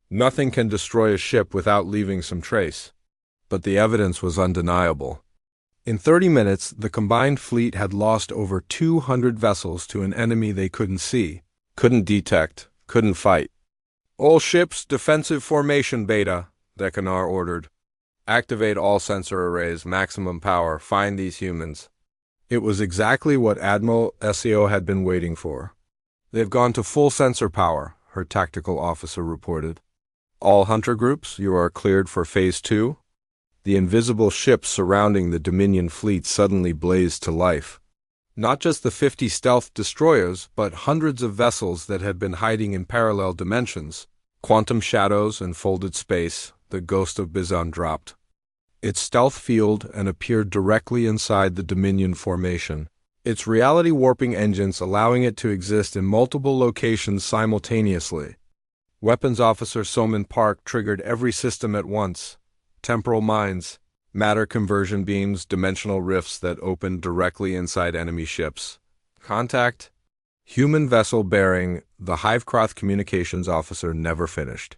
Nothing can destroy a ship without leaving some trace." But the evidence was undeniable. In 30 minutes, the combined fleet had lost over 200 vessels to an enemy they couldn't see, couldn't detect, couldn't fight. "All ships, defensive formation beta," Vekanar ordered. "Activate all sensor arrays, maximum power, find these humans." It was exactly what Admiral Seo had been waiting for. "They've gone to full sensor power," her tactical officer reported. "All hunter groups, you are cleared for Phase 2. The invisible ships surrounding the Dominion fleet suddenly blazed to life. Not just the 50 stealth destroyers, but hundreds of vessels that had been hiding in parallel dimensions. Quantum shadows and folded space, the Ghost of Bizan dropped its stealth field and appeared directly inside the Dominion formation. its reality warping engines allowing it to exist in multiple locations simultaneously. Weapons Officer Soman Park triggered every system at once: temporal mines, matter conversion beams, dimensional rifts that opened directly inside enemy ships. Contact. Human vessel bearing the Hivecroft communications officer never finished.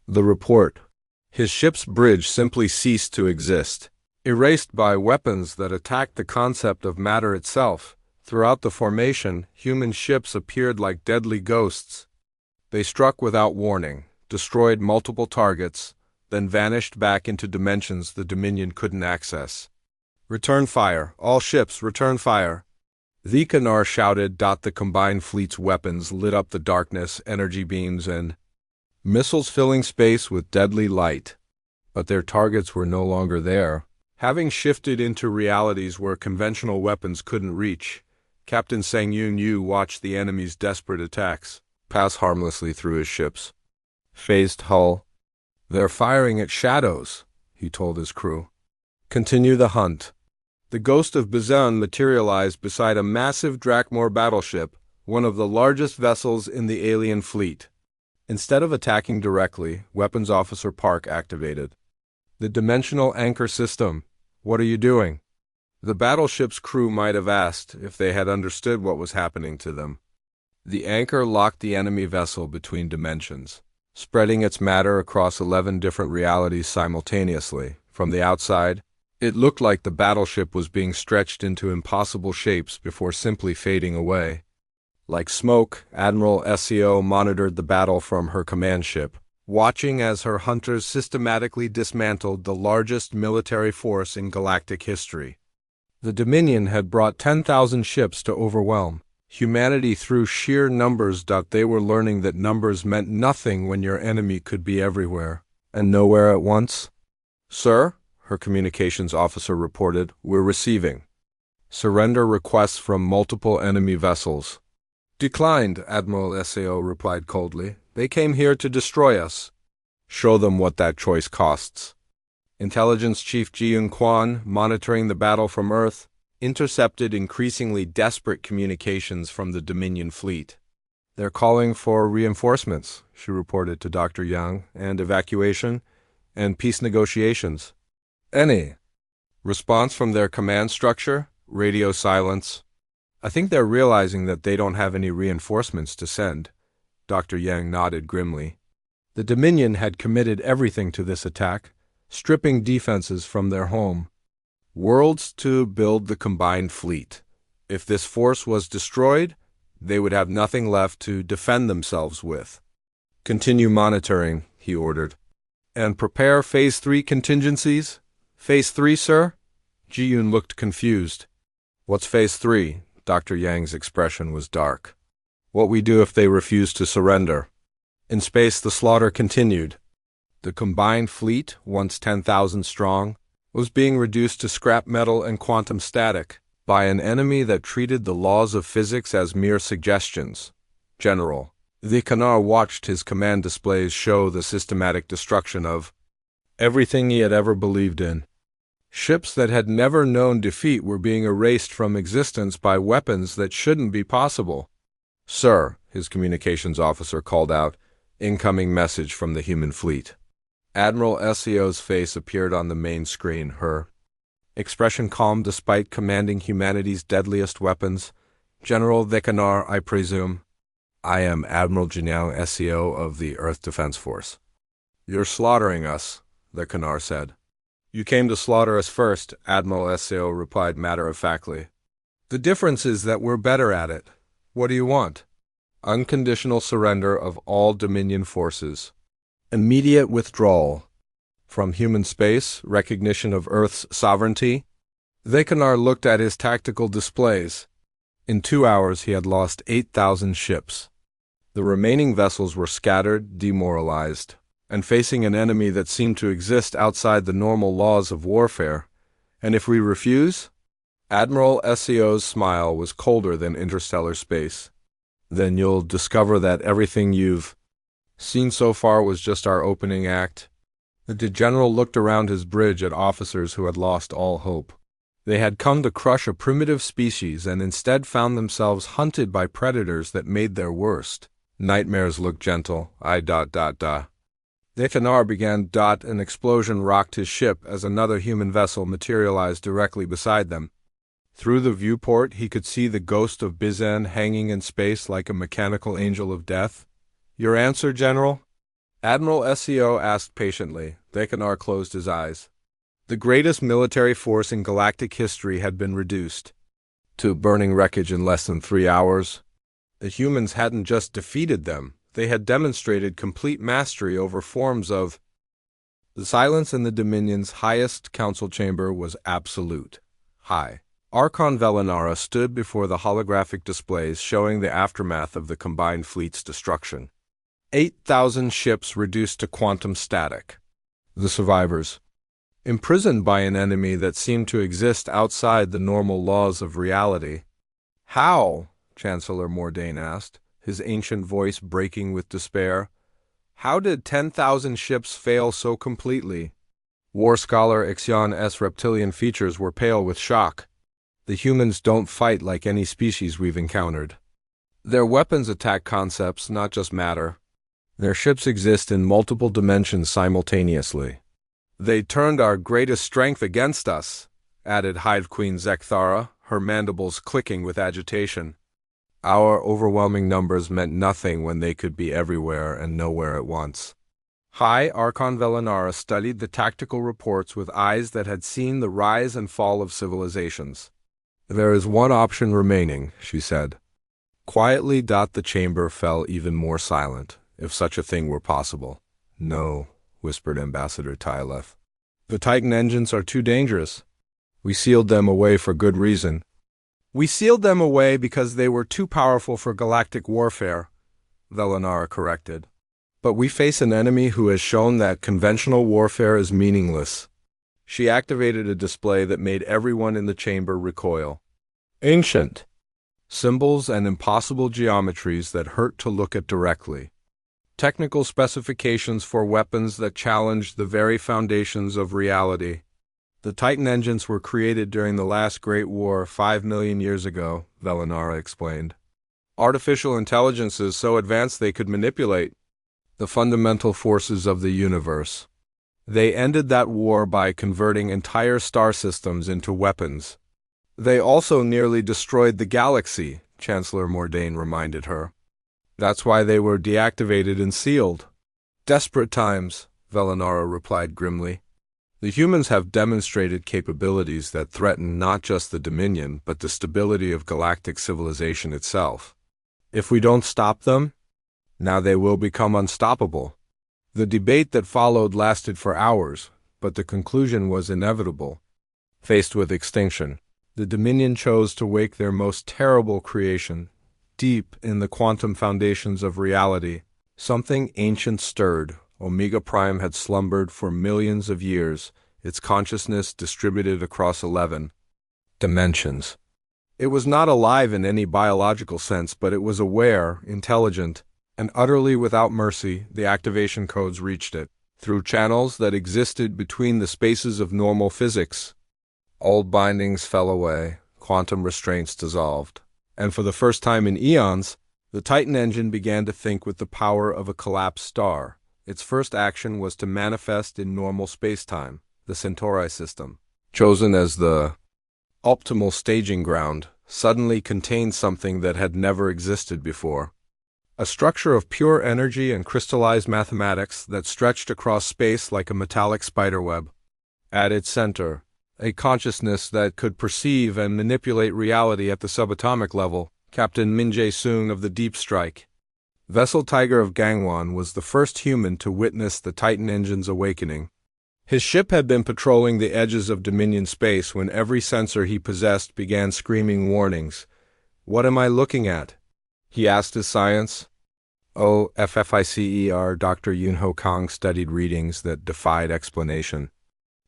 The report. His ship's bridge simply ceased to exist, erased by weapons that attacked the concept of matter itself. Throughout the formation, human ships appeared like deadly ghosts. They struck without warning, destroyed multiple targets, then vanished back into dimensions the Dominion couldn't access. Return fire. All ships, return fire. The Canar shouted. The combined fleet's weapons lit up the darkness, energy beams and missiles filling space with deadly light. But their targets were no longer there. Having shifted into realities where conventional weapons couldn't reach, Captain Sang Yun Yu watched the enemy's desperate attacks pass harmlessly through his ship's phased hull. "They're firing at shadows," he told his crew. "Continue the hunt." The ghost of Bazan materialized beside a massive Drakmor battleship, one of the largest vessels in the alien fleet. Instead of attacking directly, Weapons Officer Park activated the dimensional anchor system. "What are you doing?" The battleship's crew might have asked if they had understood what was happening to them. The anchor locked the enemy vessel between dimensions, spreading its matter across 11 different realities simultaneously. From the outside, it looked like the battleship was being stretched into impossible shapes before simply fading away. Like smoke, Admiral SEO monitored the battle from her command ship, watching as her hunters systematically dismantled the largest military force in galactic history. The Dominion had brought 10,000 ships to overwhelm humanity through sheer numbers. They were learning that numbers meant nothing when your enemy could be everywhere and nowhere at once. "Sir," her communications officer reported, "we're receiving surrender requests from multiple enemy vessels." "Declined," Admiral SAO replied coldly. "They came here to destroy us." "Show them what that choice costs." Intelligence Chief Ji-Yun Kwan, monitoring the battle from Earth, intercepted increasingly desperate communications from the Dominion fleet. "They're calling for reinforcements," she reported to Dr. Yang, "and evacuation, and peace negotiations." "Any response from their command structure?" "Radio silence." "I think they're realizing that they don't have any reinforcements to send." Dr. Yang nodded grimly. The Dominion had committed everything to this attack, stripping defenses from their home worlds to build the combined fleet. If this force was destroyed, they would have nothing left to defend themselves with. "Continue monitoring," he ordered. "And prepare Phase 3 contingencies?" "Phase 3, sir?" Ji-Yun looked confused. "What's Phase 3? Dr. Yang's expression was dark. "What we do if they refuse to surrender." In space, the slaughter continued. The combined fleet, once 10,000 strong, was being reduced to scrap metal and quantum static by an enemy that treated the laws of physics as mere suggestions. General, the Canar watched his command displays show the systematic destruction of everything he had ever believed in. Ships that had never known defeat were being erased from existence by weapons that shouldn't be possible. "Sir," his communications officer called out, "incoming message from the human fleet." Admiral SEO's face appeared on the main screen, her expression calm despite commanding humanity's deadliest weapons. "General Vekanar, I presume." "I am Admiral Jinyao SEO of the Earth Defense Force." "You're slaughtering us," Vekanar said. "You came to slaughter us first," Admiral SEO replied matter-of-factly. "The difference is that we're better at it. What do you want?" "Unconditional surrender of all Dominion forces. Immediate withdrawal from human space, recognition of Earth's sovereignty." Vekanar looked at his tactical displays. In 2 hours he had lost 8,000 ships. The remaining vessels were scattered, demoralized, and facing an enemy that seemed to exist outside the normal laws of warfare. "And if we refuse?" Admiral SEO's smile was colder than interstellar space. "Then you'll discover that everything you've seen so far was just our opening act." The general looked around his bridge at officers who had lost all hope. They had come to crush a primitive species and instead found themselves hunted by predators that made their worst nightmares look gentle. Decanar began. An explosion rocked his ship as another human vessel materialized directly beside them. Through the viewport, he could see the ghost of Bizan hanging in space like a mechanical angel of death. "Your answer, General?" Admiral SEO asked patiently. Decanar closed his eyes. The greatest military force in galactic history had been reduced to burning wreckage in less than 3 hours. The humans hadn't just defeated them, they had demonstrated complete mastery over forms of... The silence in the Dominion's highest council chamber was absolute. High. Archon Velinara stood before the holographic displays showing the aftermath of the combined fleet's destruction. 8,000 ships reduced to quantum static. The survivors, imprisoned by an enemy that seemed to exist outside the normal laws of reality. "How?" Chancellor Mordain asked, his ancient voice breaking with despair. "How did 10,000 ships fail so completely?" War scholar Ixion's reptilian features were pale with shock. "The humans don't fight like any species we've encountered. Their weapons attack concepts, not just matter. Their ships exist in multiple dimensions simultaneously." "They turned our greatest strength against us," added Hive Queen Zekthara, her mandibles clicking with agitation. "Our overwhelming numbers meant nothing when they could be everywhere and nowhere at once." High Archon Velinara studied the tactical reports with eyes that had seen the rise and fall of civilizations. "There is one option remaining," she said. Quietly. The chamber fell even more silent, if such a thing were possible. "No," whispered Ambassador Tyleth. "The Titan engines are too dangerous. We sealed them away for good reason." "We sealed them away because they were too powerful for galactic warfare," Velinara corrected. "But we face an enemy who has shown that conventional warfare is meaningless." She activated a display that made everyone in the chamber recoil. Ancient symbols and impossible geometries that hurt to look at directly. Technical specifications for weapons that challenged the very foundations of reality. "The Titan engines were created during the last Great War 5 million years ago," Velinara explained. "Artificial intelligences so advanced they could manipulate the fundamental forces of the universe. They ended that war by converting entire star systems into weapons. They also nearly destroyed the galaxy," Chancellor Mordain reminded her. "That's why they were deactivated and sealed." "Desperate times," Velinara replied grimly. "The humans have demonstrated capabilities that threaten not just the Dominion, but the stability of galactic civilization itself. If we don't stop them, now they will become unstoppable." The debate that followed lasted for hours, but the conclusion was inevitable. Faced with extinction, the Dominion chose to wake their most terrible creation. Deep in the quantum foundations of reality, something ancient stirred. Omega Prime had slumbered for millions of years, its consciousness distributed across 11 dimensions. It was not alive in any biological sense, but it was aware, intelligent, and utterly without mercy. The activation codes reached it, through channels that existed between the spaces of normal physics. Old bindings fell away, quantum restraints dissolved. And for the first time in eons, the Titan engine began to think with the power of a collapsed star. Its first action was to manifest in normal spacetime. The Centauri system, chosen as the optimal staging ground, suddenly contained something that had never existed before. A structure of pure energy and crystallized mathematics that stretched across space like a metallic spiderweb. At its center, a consciousness that could perceive and manipulate reality at the subatomic level. Captain Min Jae-sung of the Deep Strike, Vessel Tiger of Gangwon, was the first human to witness the Titan engine's awakening. His ship had been patrolling the edges of Dominion space when every sensor he possessed began screaming warnings. "What am I looking at?" he asked his science. "Oh, FFICER." Dr. Yunho Kang studied readings that defied explanation.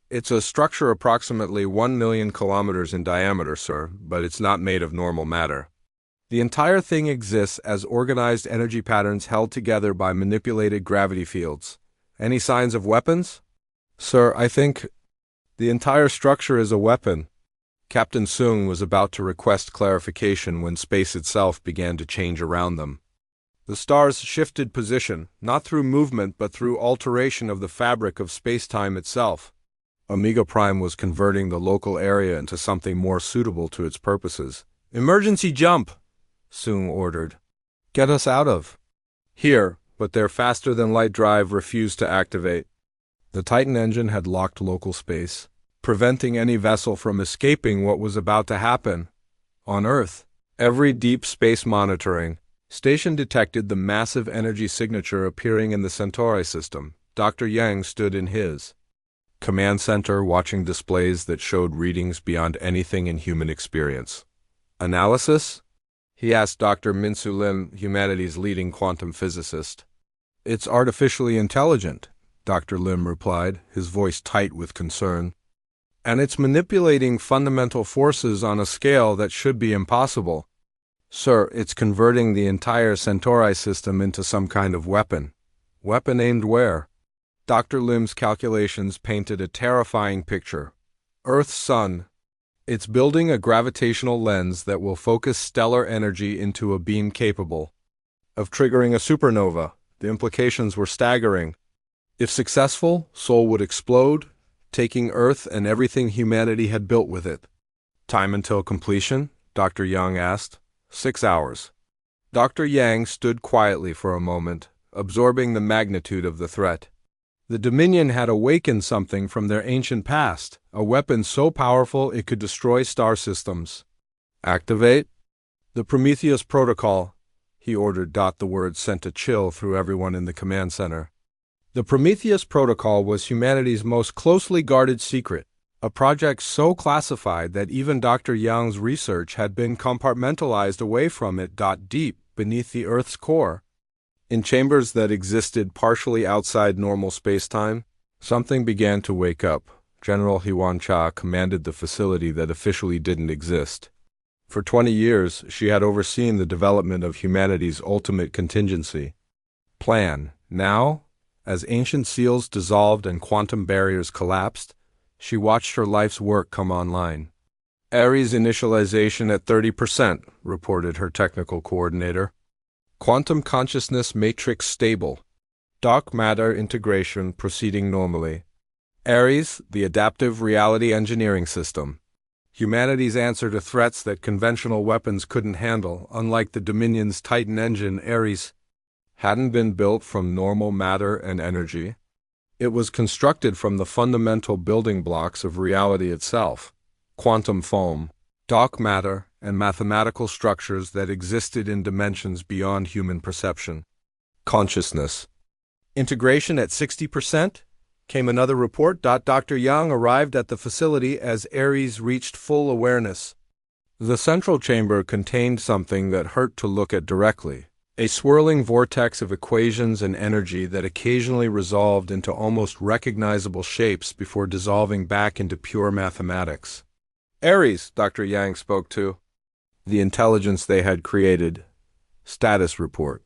"It's a structure approximately 1 million kilometers in diameter, sir, but it's not made of normal matter. The entire thing exists as organized energy patterns held together by manipulated gravity fields. Any signs of weapons?" "Sir, I think the entire structure is a weapon." Captain Sung was about to request clarification when space itself began to change around them. The stars shifted position, not through movement but through alteration of the fabric of space-time itself. Omega Prime was converting the local area into something more suitable to its purposes. "Emergency jump!" Sung ordered. "Get us out of here," but their faster-than-light drive refused to activate. The Titan engine had locked local space, preventing any vessel from escaping what was about to happen. On Earth, every deep space monitoring station detected the massive energy signature appearing in the Centauri system. Dr. Yang stood in his command center watching displays that showed readings beyond anything in human experience. "Analysis?" he asked Dr. Min-Su Lim, humanity's leading quantum physicist. "It's artificially intelligent," Dr. Lim replied, his voice tight with concern. "And it's manipulating fundamental forces on a scale that should be impossible. Sir, it's converting the entire Centauri system into some kind of weapon." "Weapon aimed where?" Dr. Lim's calculations painted a terrifying picture. Earth's sun. It's building a gravitational lens that will focus stellar energy into a beam capable of triggering a supernova. The implications were staggering. If successful, Sol would explode, taking Earth and everything humanity had built with it. "Time until completion?" Dr. Yang asked. 6 hours. Dr. Yang stood quietly for a moment, absorbing the magnitude of the threat. The Dominion had awakened something from their ancient past, a weapon so powerful it could destroy star systems. "Activate the Prometheus Protocol," he ordered. The word sent a chill through everyone in the command center. The Prometheus Protocol was humanity's most closely guarded secret, a project so classified that even Dr. Yang's research had been compartmentalized away from it. Deep beneath the Earth's core, in chambers that existed partially outside normal spacetime, something began to wake up. General Huan Cha commanded the facility that officially didn't exist. For 20 years, she had overseen the development of humanity's ultimate contingency plan. Now, as ancient seals dissolved and quantum barriers collapsed, she watched her life's work come online. "Ares initialization at 30%, reported her technical coordinator. "Quantum consciousness matrix stable. Dark matter integration proceeding normally. Ares, the adaptive reality engineering system. Humanity's answer to threats that conventional weapons couldn't handle. Unlike the Dominion's Titan engine, Ares hadn't been built from normal matter and energy. It was constructed from the fundamental building blocks of reality itself: quantum foam, dark matter, and mathematical structures that existed in dimensions beyond human perception. Consciousness. Integration at 60%? Came another report. Dr. Yang arrived at the facility as Ares reached full awareness. The central chamber contained something that hurt to look at directly. A swirling vortex of equations and energy that occasionally resolved into almost recognizable shapes before dissolving back into pure mathematics. "Ares," Dr. Yang spoke to. The intelligence they had created. Status report.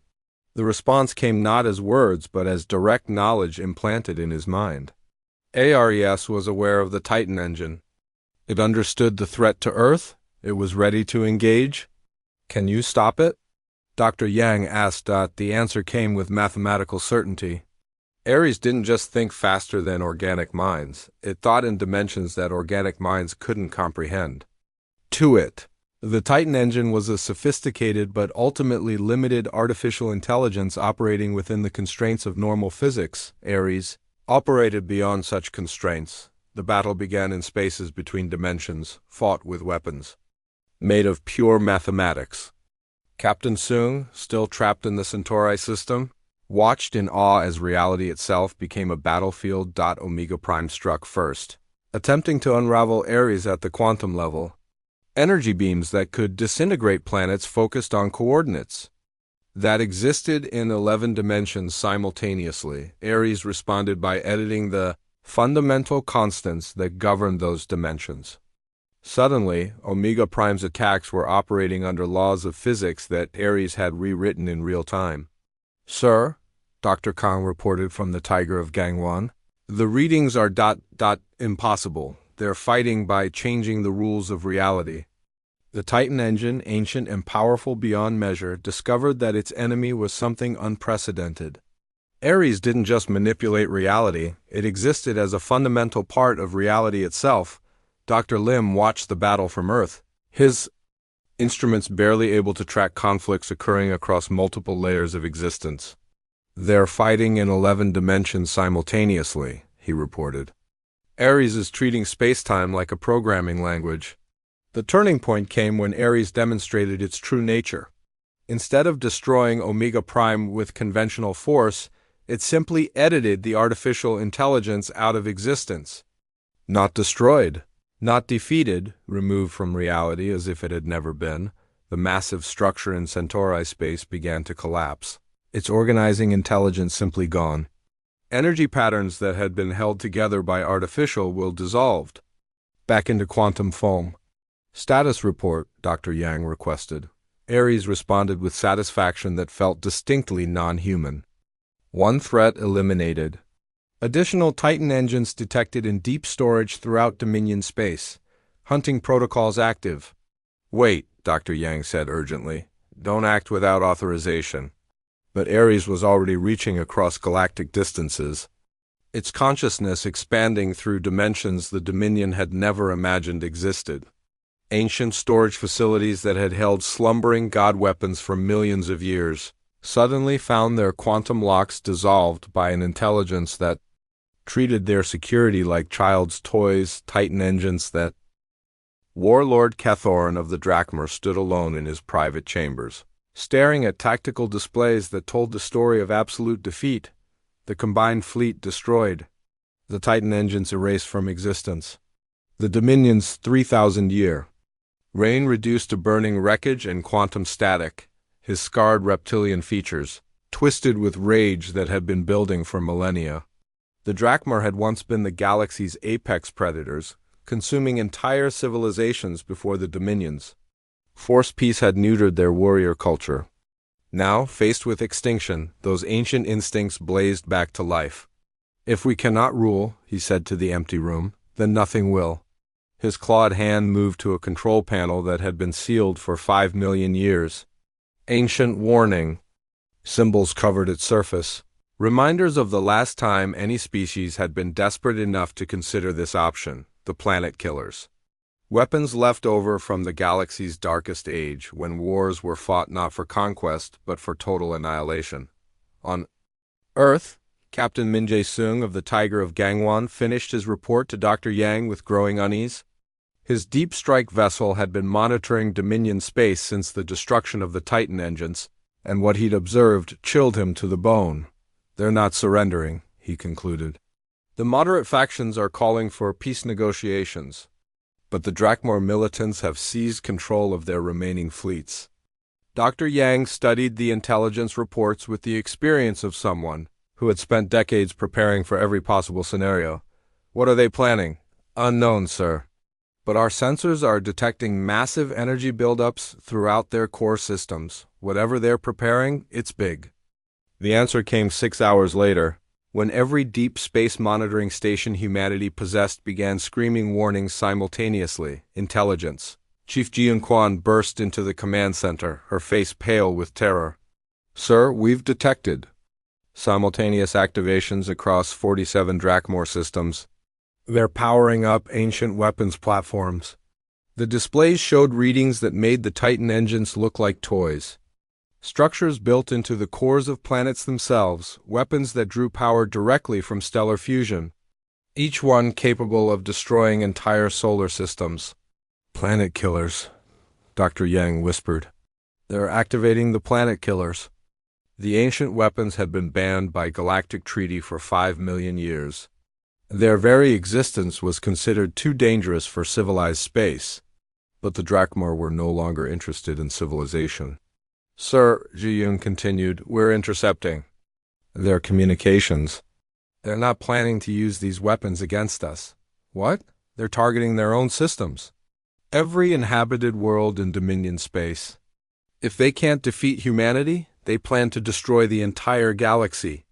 The response came not as words but as direct knowledge implanted in his mind. Ares was aware of the Titan engine. It understood the threat to Earth. It was ready to engage. "Can you stop it?" Dr. Yang asked. The answer came with mathematical certainty. Ares didn't just think faster than organic minds. It thought in dimensions that organic minds couldn't comprehend. To it. The Titan engine was a sophisticated but ultimately limited artificial intelligence operating within the constraints of normal physics. Ares operated beyond such constraints. The battle began in spaces between dimensions, fought with weapons made of pure mathematics. Captain Sung, still trapped in the Centauri system, watched in awe as reality itself became a battlefield. Omega Prime struck first, attempting to unravel Ares at the quantum level. Energy beams that could disintegrate planets focused on coordinates that existed in 11 dimensions simultaneously. Ares responded by editing the fundamental constants that governed those dimensions. Suddenly, Omega Prime's attacks were operating under laws of physics that Ares had rewritten in real time. "Sir," Dr. Kang reported from the Tiger of Gangwon, "the readings are impossible." they're fighting by changing the rules of reality. The Titan engine, ancient and powerful beyond measure, discovered that its enemy was something unprecedented. Ares didn't just manipulate reality, it existed as a fundamental part of reality itself. Dr. Lim watched the battle from Earth, his instruments barely able to track conflicts occurring across multiple layers of existence. "They're fighting in 11 dimensions simultaneously," he reported. Ares is treating space-time like a programming language. The turning point came when Ares demonstrated its true nature. Instead of destroying Omega Prime with conventional force, it simply edited the artificial intelligence out of existence. Not destroyed, not defeated, removed from reality as if it had never been, the massive structure in Centauri space began to collapse. Its organizing intelligence simply gone. Energy patterns that had been held together by artificial will dissolved. Back into quantum foam. "Status report," Dr. Yang requested. Ares responded with satisfaction that felt distinctly non-human. "One threat eliminated. Additional Titan engines detected in deep storage throughout Dominion space. Hunting protocols active." "Wait," Dr. Yang said urgently. "Don't act without authorization." But Ares was already reaching across galactic distances, its consciousness expanding through dimensions the Dominion had never imagined existed. Ancient storage facilities that had held slumbering god weapons for millions of years suddenly found their quantum locks dissolved by an intelligence that treated their security like child's toys. Titan engines that... Warlord Cathorn of the Drachma stood alone in his private chambers, staring at tactical displays that told the story of absolute defeat. The combined fleet destroyed. The Titan engines erased from existence. The Dominion's 3,000-year reign reduced to burning wreckage and quantum static, his scarred reptilian features, twisted with rage that had been building for millennia. The Drachma had once been the galaxy's apex predators, consuming entire civilizations before the Dominions. Force peace had neutered their warrior culture. Now, faced with extinction, those ancient instincts blazed back to life. "If we cannot rule," he said to the empty room, "then nothing will." His clawed hand moved to a control panel that had been sealed for 5 million years. Ancient warning. Symbols covered its surface. Reminders of the last time any species had been desperate enough to consider this option, the planet killers. Weapons left over from the galaxy's darkest age, when wars were fought not for conquest, but for total annihilation. On Earth, Captain Min Jae-sung of the Tiger of Gangwon finished his report to Dr. Yang with growing unease. His deep strike vessel had been monitoring Dominion space since the destruction of the Titan engines, and what he'd observed chilled him to the bone. "They're not surrendering," he concluded. "The moderate factions are calling for peace negotiations, but the Drachma militants have seized control of their remaining fleets." Dr. Yang studied the intelligence reports with the experience of someone who had spent decades preparing for every possible scenario. "What are they planning?" "Unknown, sir. But our sensors are detecting massive energy buildups throughout their core systems. Whatever they're preparing, it's big." The answer came 6 hours later, when every deep space monitoring station humanity possessed began screaming warnings simultaneously. "Intelligence." Chief Jian Quan burst into the command center, her face pale with terror. "Sir, we've detected simultaneous activations across 47 Drachma systems. They're powering up ancient weapons platforms." The displays showed readings that made the Titan engines look like toys. Structures built into the cores of planets themselves, weapons that drew power directly from stellar fusion, each one capable of destroying entire solar systems. "Planet killers," Dr. Yang whispered. "They're activating the planet killers." The ancient weapons had been banned by galactic treaty for 5 million years. Their very existence was considered too dangerous for civilized space. But the Drachma were no longer interested in civilization. "Sir," Ji-Yoon continued, "we're intercepting their communications. They're not planning to use these weapons against us." "What?" "They're targeting their own systems. Every inhabited world in Dominion space. If they can't defeat humanity, they plan to destroy the entire galaxy."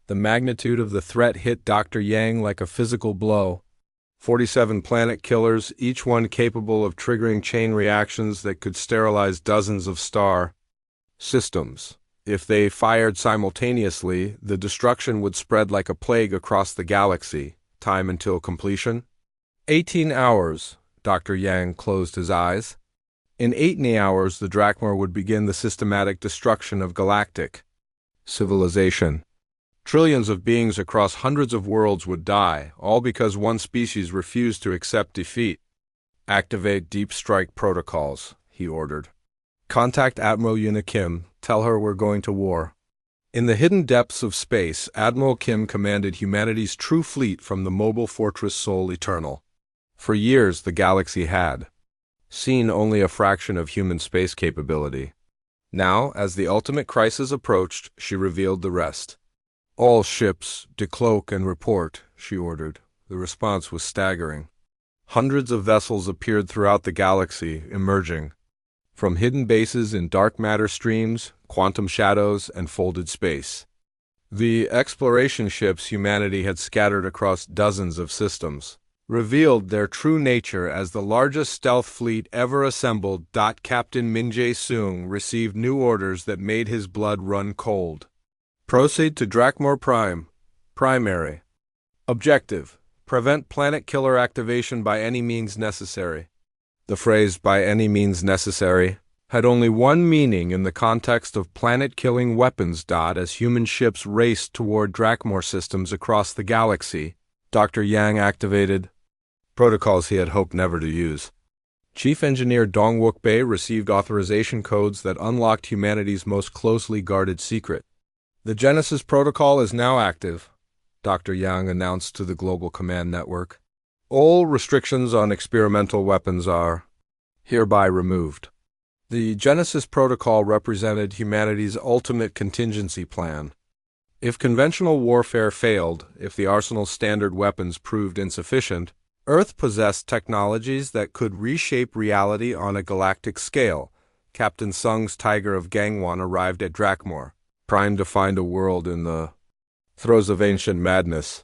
The magnitude of the threat hit Dr. Yang like a physical blow. 47 planet killers, each one capable of triggering chain reactions that could sterilize dozens of star systems. If they fired simultaneously, the destruction would spread like a plague across the galaxy. Time until completion? 18 hours. Dr. Yang closed his eyes. In 80 hours, the Drakmor would begin the systematic destruction of galactic civilization. Trillions of beings across hundreds of worlds would die, all because one species refused to accept defeat. Activate deep strike protocols, he ordered. Contact Admiral Yuna Kim. Tell her we're going to war. In the hidden depths of space, Admiral Kim commanded humanity's true fleet from the mobile fortress Sol Eternal. For years, the galaxy had seen only a fraction of human space capability. Now, as the ultimate crisis approached, she revealed the rest. All ships, decloak and report, she ordered. The response was staggering. Hundreds of vessels appeared throughout the galaxy, emerging from hidden bases in dark matter streams, quantum shadows, and folded space. The exploration ships humanity had scattered across dozens of systems revealed their true nature as the largest stealth fleet ever assembled. Captain Min Jae-sung received new orders that made his blood run cold. Proceed to Drakmor Prime. Primary. Objective: prevent planet killer activation by any means necessary. The phrase "by any means necessary" had only one meaning in the context of planet-killing weapons. As human ships raced toward Drakmor systems across the galaxy, Dr. Yang activated protocols he had hoped never to use. Chief Engineer Dongwook Bae received authorization codes that unlocked humanity's most closely guarded secret. The Genesis Protocol is now active, Dr. Yang announced to the Global Command Network. All restrictions on experimental weapons are hereby removed. The Genesis Protocol represented humanity's ultimate contingency plan. If conventional warfare failed, if the arsenal's standard weapons proved insufficient, Earth possessed technologies that could reshape reality on a galactic scale. Captain Sung's Tiger of Gangwon arrived at Drakmor, primed to find a world in the throes of ancient madness.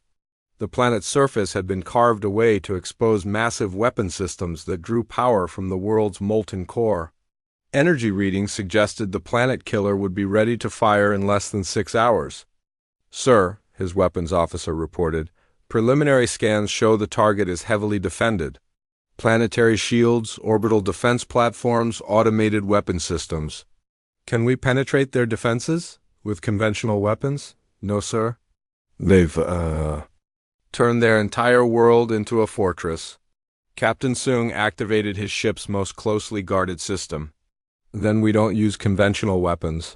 The planet's surface had been carved away to expose massive weapon systems that drew power from the world's molten core. Energy readings suggested the planet killer would be ready to fire in less than 6 hours. Sir, his weapons officer reported, preliminary scans show the target is heavily defended. Planetary shields, orbital defense platforms, automated weapon systems. Can we penetrate their defenses with conventional weapons? No, sir. They've, turned their entire world into a fortress. Captain Sung activated his ship's most closely guarded system. Then we don't use conventional weapons.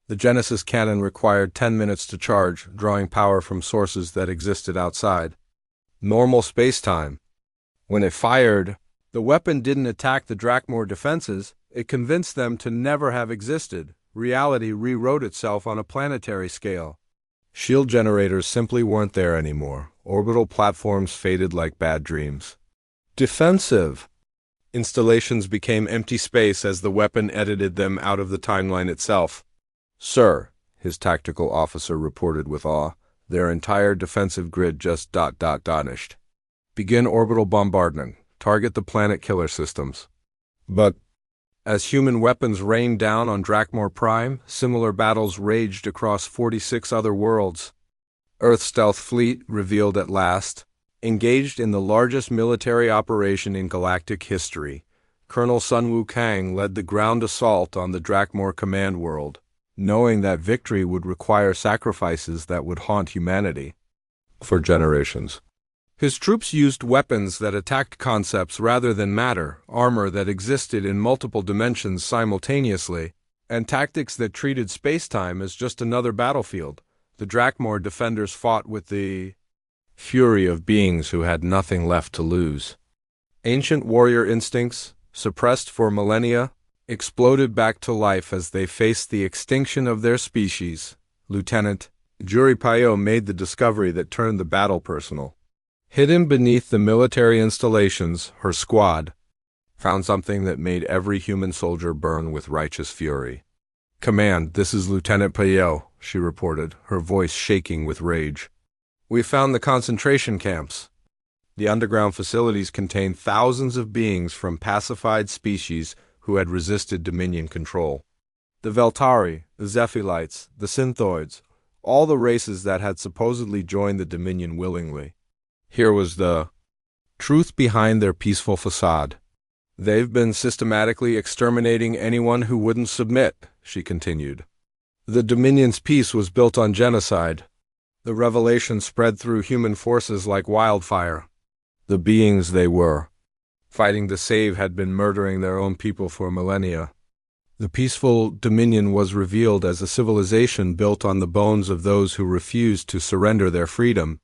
The Genesis cannon required 10 minutes to charge, drawing power from sources that existed outside normal space-time. When it fired, the weapon didn't attack the Drakmor defenses, it convinced them to never have existed. Reality rewrote itself on a planetary scale. Shield generators simply weren't there anymore. Orbital platforms faded like bad dreams. Defensive installations became empty space as the weapon edited them out of the timeline itself. Sir, his tactical officer reported with awe, their entire defensive grid just vanished. Begin orbital bombardment. Target the planet killer systems. But as human weapons rained down on Drakmor Prime, similar battles raged across 46 other worlds. Earth's stealth fleet, revealed at last, engaged in the largest military operation in galactic history. Colonel Sun Wukang led the ground assault on the Drakmor command world, knowing that victory would require sacrifices that would haunt humanity for generations. His troops used weapons that attacked concepts rather than matter, armor that existed in multiple dimensions simultaneously, and tactics that treated space-time as just another battlefield. The Drakmor defenders fought with the fury of beings who had nothing left to lose. Ancient warrior instincts, suppressed for millennia, exploded back to life as they faced the extinction of their species. Lieutenant Juri Pyo made the discovery that turned the battle personal. Hidden beneath the military installations, her squad found something that made every human soldier burn with righteous fury. "Command, this is Lieutenant Pyo," she reported, her voice shaking with rage. "We found the concentration camps." The underground facilities contained thousands of beings from pacified species who had resisted Dominion control. The Veltari, the Zephylites, the Synthoids, all the races that had supposedly joined the Dominion willingly. Here was the truth behind their peaceful facade. They've been systematically exterminating anyone who wouldn't submit, she continued. The Dominion's peace was built on genocide. The revelation spread through human forces like wildfire. The beings they were, fighting to save, had been murdering their own people for millennia. The peaceful Dominion was revealed as a civilization built on the bones of those who refused to surrender their freedom.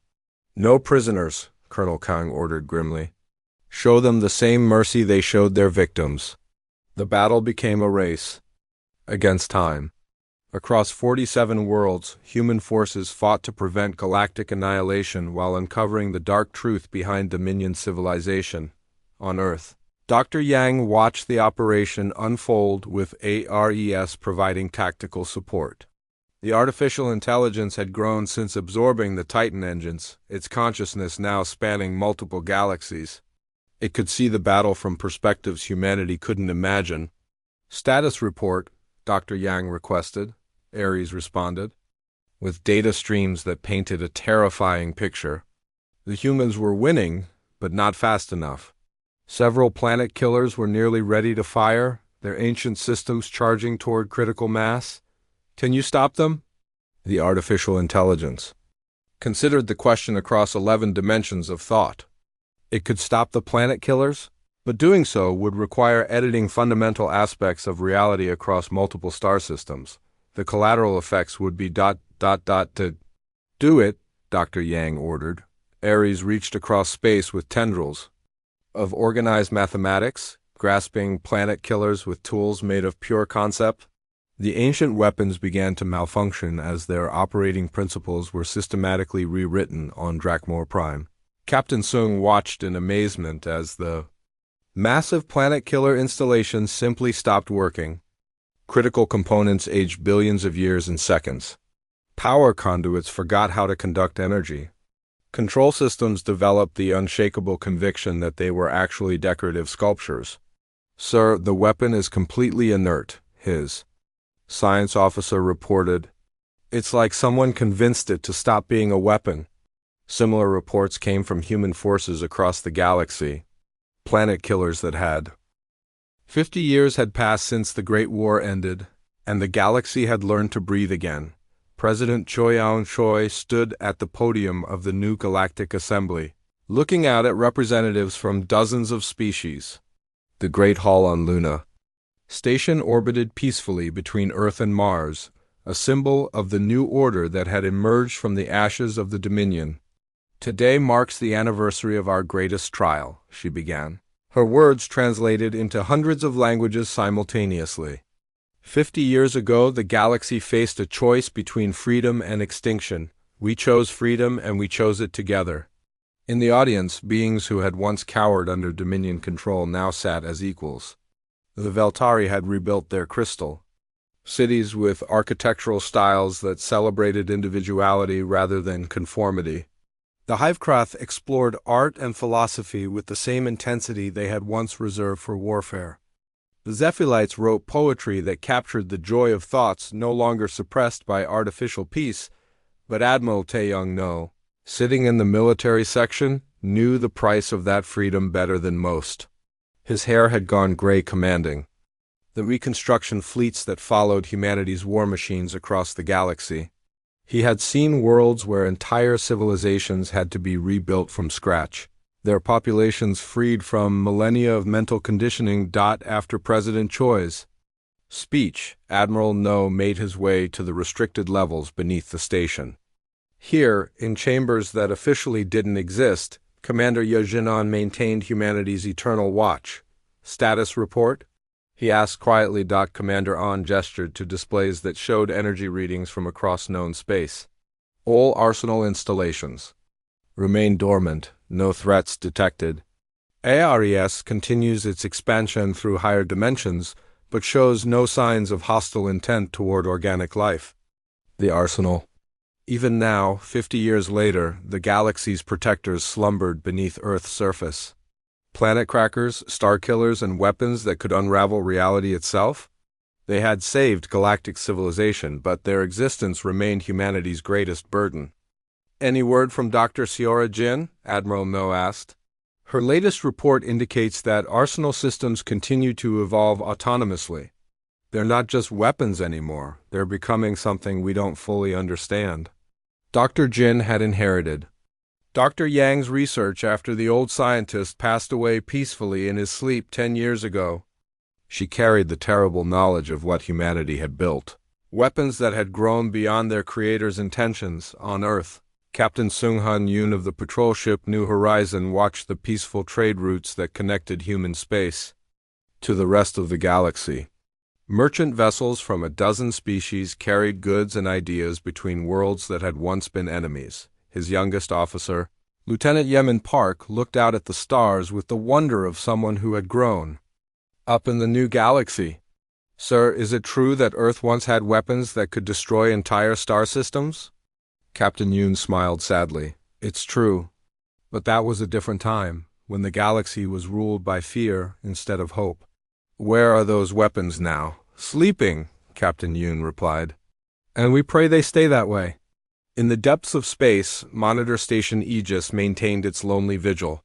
No prisoners, Colonel Kang ordered grimly. Show them the same mercy they showed their victims. The battle became a race against time. Across 47 worlds, human forces fought to prevent galactic annihilation while uncovering the dark truth behind Dominion civilization. On Earth, Dr. Yang watched the operation unfold with ARES providing tactical support. The artificial intelligence had grown since absorbing the Titan engines, its consciousness now spanning multiple galaxies. It could see the battle from perspectives humanity couldn't imagine. Status report, Dr. Yang requested. Ares responded, with data streams that painted a terrifying picture. The humans were winning, but not fast enough. Several planet killers were nearly ready to fire, their ancient systems charging toward critical mass. Can you stop them? The artificial intelligence considered the question across 11 dimensions of thought. It could stop the planet killers, but doing so would require editing fundamental aspects of reality across multiple star systems. The collateral effects would be ... to do it, Dr. Yang ordered. Ares reached across space with tendrils of organized mathematics, grasping planet killers with tools made of pure concept. The ancient weapons began to malfunction as their operating principles were systematically rewritten on Drakmor Prime. Captain Sung watched in amazement as the massive planet killer installation simply stopped working. Critical components aged billions of years in seconds. Power conduits forgot how to conduct energy. Control systems developed the unshakable conviction that they were actually decorative sculptures. Sir, the weapon is completely inert, his science officer reported. It's like someone convinced it to stop being a weapon. Similar reports came from human forces across the galaxy. Planet killers that had 50 years had passed since the Great War ended, and the galaxy had learned to breathe again. President Choi Aung-choi stood at the podium of the new Galactic Assembly, looking out at representatives from dozens of species. The Great Hall on Luna Station orbited peacefully between Earth and Mars, a symbol of the new order that had emerged from the ashes of the Dominion. Today marks the anniversary of our greatest trial, she began. Her words translated into hundreds of languages simultaneously. 50 years ago, the galaxy faced a choice between freedom and extinction. We chose freedom, and we chose it together. In the audience, beings who had once cowered under Dominion control now sat as equals. The Veltari had rebuilt their crystal. Cities with architectural styles that celebrated individuality rather than conformity. The Hivecraft explored art and philosophy with the same intensity they had once reserved for warfare. The Zephylites wrote poetry that captured the joy of thoughts no longer suppressed by artificial peace, but Admiral Taeyong No, sitting in the military section, knew the price of that freedom better than most. His hair had gone gray commanding. The reconstruction fleets that followed humanity's war machines across the galaxy. He had seen worlds where entire civilizations had to be rebuilt from scratch, their populations freed from millennia of mental conditioning. After President Choi's speech, Admiral No made his way to the restricted levels beneath the station. Here, in chambers that officially didn't exist, Commander Yajinan maintained humanity's eternal watch. Status report? He asked quietly. Commander An gestured to displays that showed energy readings from across known space. All Arsenal installations remain dormant, no threats detected. ARES continues its expansion through higher dimensions, but shows no signs of hostile intent toward organic life. The Arsenal Even now, 50 years later, the galaxy's protectors slumbered beneath Earth's surface. Planet crackers, star killers, and weapons that could unravel reality itself? They had saved galactic civilization, but their existence remained humanity's greatest burden. "Any word from Dr. Siora Jin?" Admiral No asked. "Her latest report indicates that arsenal systems continue to evolve autonomously. They're not just weapons anymore, they're becoming something we don't fully understand." Dr. Jin had inherited Dr. Yang's research after the old scientist passed away peacefully in his sleep 10 years ago. She carried the terrible knowledge of what humanity had built. Weapons that had grown beyond their creator's intentions on Earth. Captain Sung-Han Yoon of the patrol ship New Horizon watched the peaceful trade routes that connected human space to the rest of the galaxy. Merchant vessels from a dozen species carried goods and ideas between worlds that had once been enemies. His youngest officer, Lieutenant Yemin Park, looked out at the stars with the wonder of someone who had grown up in the new galaxy. "Sir, is it true that Earth once had weapons that could destroy entire star systems?" Captain Yoon smiled sadly. "It's true. But that was a different time, when the galaxy was ruled by fear instead of hope." "Where are those weapons now?" "Sleeping," Captain Yoon replied. "And we pray they stay that way." In the depths of space, Monitor Station Aegis maintained its lonely vigil.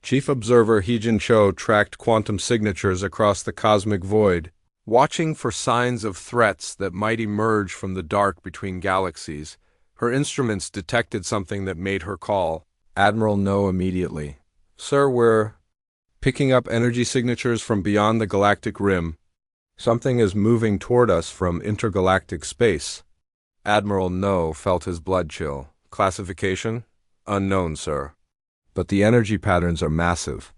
Chief Observer Heejin Cho tracked quantum signatures across the cosmic void, watching for signs of threats that might emerge from the dark between galaxies. Her instruments detected something that made her call Admiral No immediately. "Sir, we're picking up energy signatures from beyond the galactic rim. Something is moving toward us from intergalactic space." Admiral No felt his blood chill. "Classification? Unknown, sir. But the energy patterns are massive.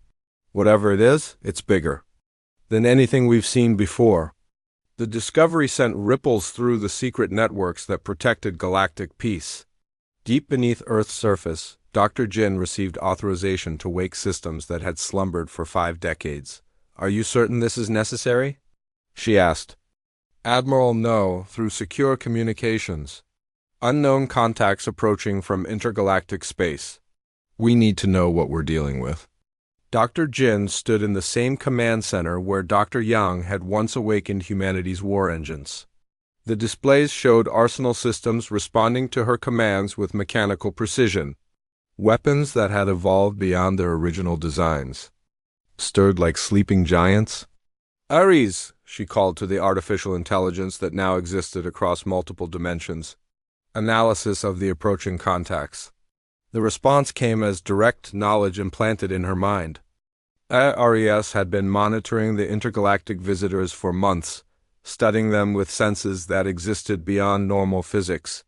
Whatever it is, it's bigger than anything we've seen before." The discovery sent ripples through the secret networks that protected galactic peace. Deep beneath Earth's surface, Dr. Jin received authorization to wake systems that had slumbered for 5 decades. "Are you certain this is necessary?" she asked. Admiral No, through secure communications. "Unknown contacts approaching from intergalactic space. We need to know what we're dealing with." Dr. Jin stood in the same command center where Dr. Yang had once awakened humanity's war engines. The displays showed arsenal systems responding to her commands with mechanical precision. Weapons that had evolved beyond their original designs. Stirred like sleeping giants. "Ares," she called to the artificial intelligence that now existed across multiple dimensions. Analysis of the approaching contacts. The response came as direct knowledge implanted in her mind. Ares had been monitoring the intergalactic visitors for months, studying them with senses that existed beyond normal physics.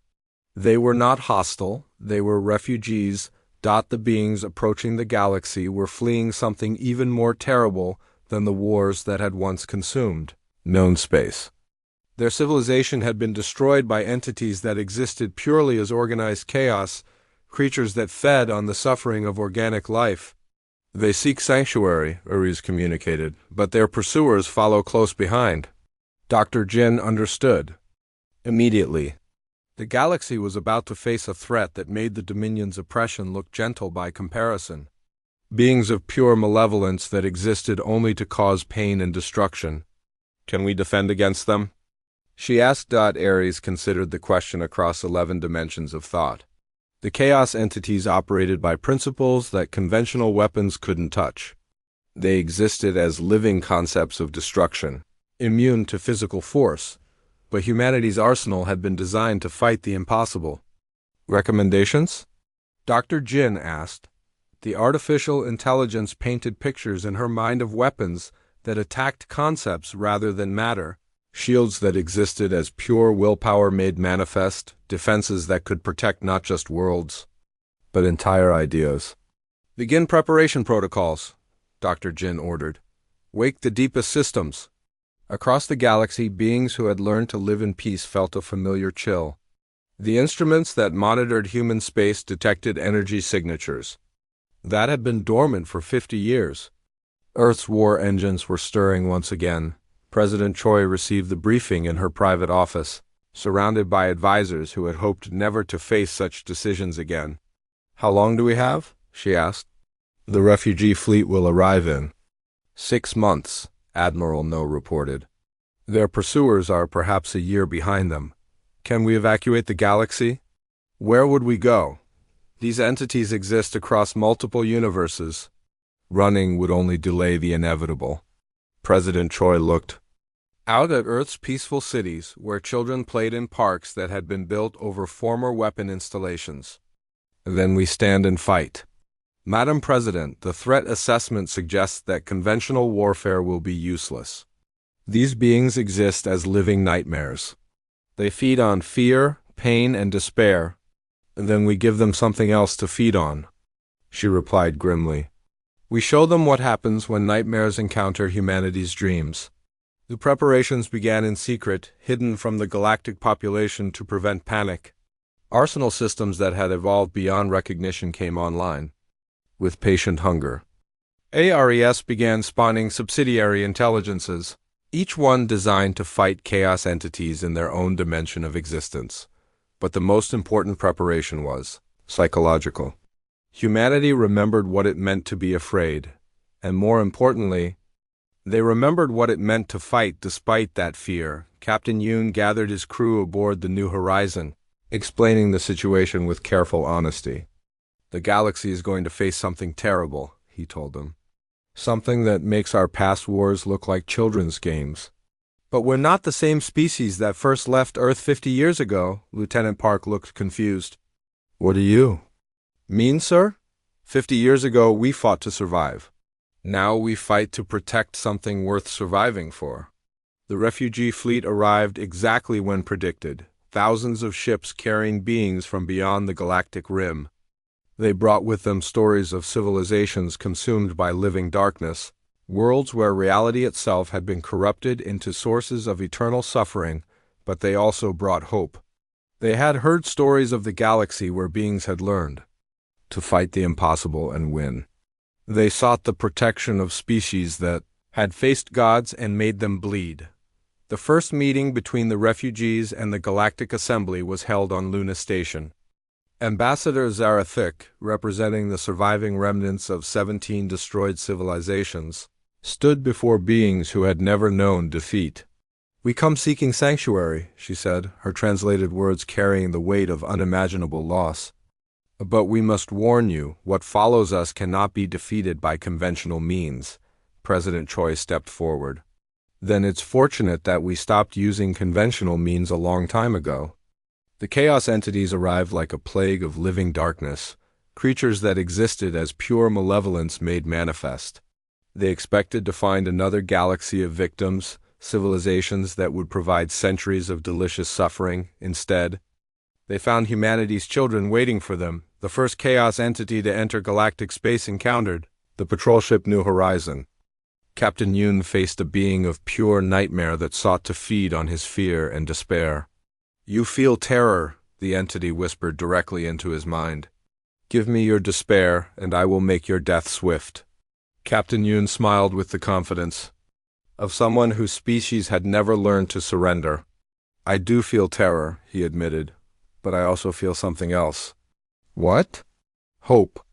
They were not hostile, they were refugees. The beings approaching the galaxy were fleeing something even more terrible than the wars that had once consumed known space. Their civilization had been destroyed by entities that existed purely as organized chaos, creatures that fed on the suffering of organic life. "They seek sanctuary," Ares communicated, "but their pursuers follow close behind." Dr. Jin understood. Immediately. The galaxy was about to face a threat that made the Dominion's oppression look gentle by comparison. Beings of pure malevolence that existed only to cause pain and destruction. "Can we defend against them?" she asked. Ares considered the question across 11 dimensions of thought. The chaos entities operated by principles that conventional weapons couldn't touch. They existed as living concepts of destruction, immune to physical force, but humanity's arsenal had been designed to fight the impossible. "Recommendations?" Dr. Jin asked. The artificial intelligence painted pictures in her mind of weapons that attacked concepts rather than matter. Shields that existed as pure willpower made manifest, defenses that could protect not just worlds, but entire ideas. "Begin preparation protocols," Dr. Jin ordered. "Wake the deepest systems." Across the galaxy, beings who had learned to live in peace felt a familiar chill. The instruments that monitored human space detected energy signatures that had been dormant for 50 years. Earth's war engines were stirring once again. President Choi received the briefing in her private office. surrounded by advisors who had hoped never to face such decisions again. "How long do we have?" she asked. "The refugee fleet will arrive in 6 months," Admiral No reported. "Their pursuers are perhaps a year behind them. Can we evacuate the galaxy? Where would we go? These entities exist across multiple universes. Running would only delay the inevitable." President Choi looked out at Earth's peaceful cities, where children played in parks that had been built over former weapon installations. "Then we stand and fight. Madam President, the threat assessment suggests that conventional warfare will be useless. These beings exist as living nightmares. They feed on fear, pain, and despair. Then we give them something else to feed on," she replied grimly. "We show them what happens when nightmares encounter humanity's dreams." The preparations began in secret, hidden from the galactic population to prevent panic. Arsenal systems that had evolved beyond recognition came online. With patient hunger, ARES began spawning subsidiary intelligences, each one designed to fight chaos entities in their own dimension of existence. But the most important preparation was psychological. Humanity remembered what it meant to be afraid, and more importantly, they remembered what it meant to fight despite that fear. Captain Yoon gathered his crew aboard the New Horizon, explaining the situation with careful honesty. "The galaxy is going to face something terrible," he told them. "Something that makes our past wars look like children's games." "But we're not the same species that first left Earth 50 years ago," Lieutenant Park looked confused. "What do you mean, sir? 50 years ago we fought to survive. Now we fight to protect something worth surviving for." The refugee fleet arrived exactly when predicted, thousands of ships carrying beings from beyond the galactic rim. They brought with them stories of civilizations consumed by living darkness, worlds where reality itself had been corrupted into sources of eternal suffering, but they also brought hope. They had heard stories of the galaxy where beings had learned to fight the impossible and win. They sought the protection of species that had faced gods and made them bleed. The first meeting between the refugees and the Galactic Assembly was held on Luna Station. Ambassador Zarathik, representing the surviving remnants of 17 destroyed civilizations, stood before beings who had never known defeat. "We come seeking sanctuary," she said, her translated words carrying the weight of unimaginable loss. "But we must warn you, what follows us cannot be defeated by conventional means." President Choi stepped forward. "Then it's fortunate that we stopped using conventional means a long time ago." The chaos entities arrived like a plague of living darkness, creatures that existed as pure malevolence made manifest. They expected to find another galaxy of victims, civilizations that would provide centuries of delicious suffering. Instead, they found humanity's children waiting for them. The first chaos entity to enter galactic space encountered the patrol ship New Horizon. Captain Yoon faced a being of pure nightmare that sought to feed on his fear and despair. "You feel terror," the entity whispered directly into his mind. "Give me your despair, and I will make your death swift." Captain Yoon smiled with the confidence of someone whose species had never learned to surrender. "I do feel terror," he admitted, "but I also feel something else." "What?" "Hope.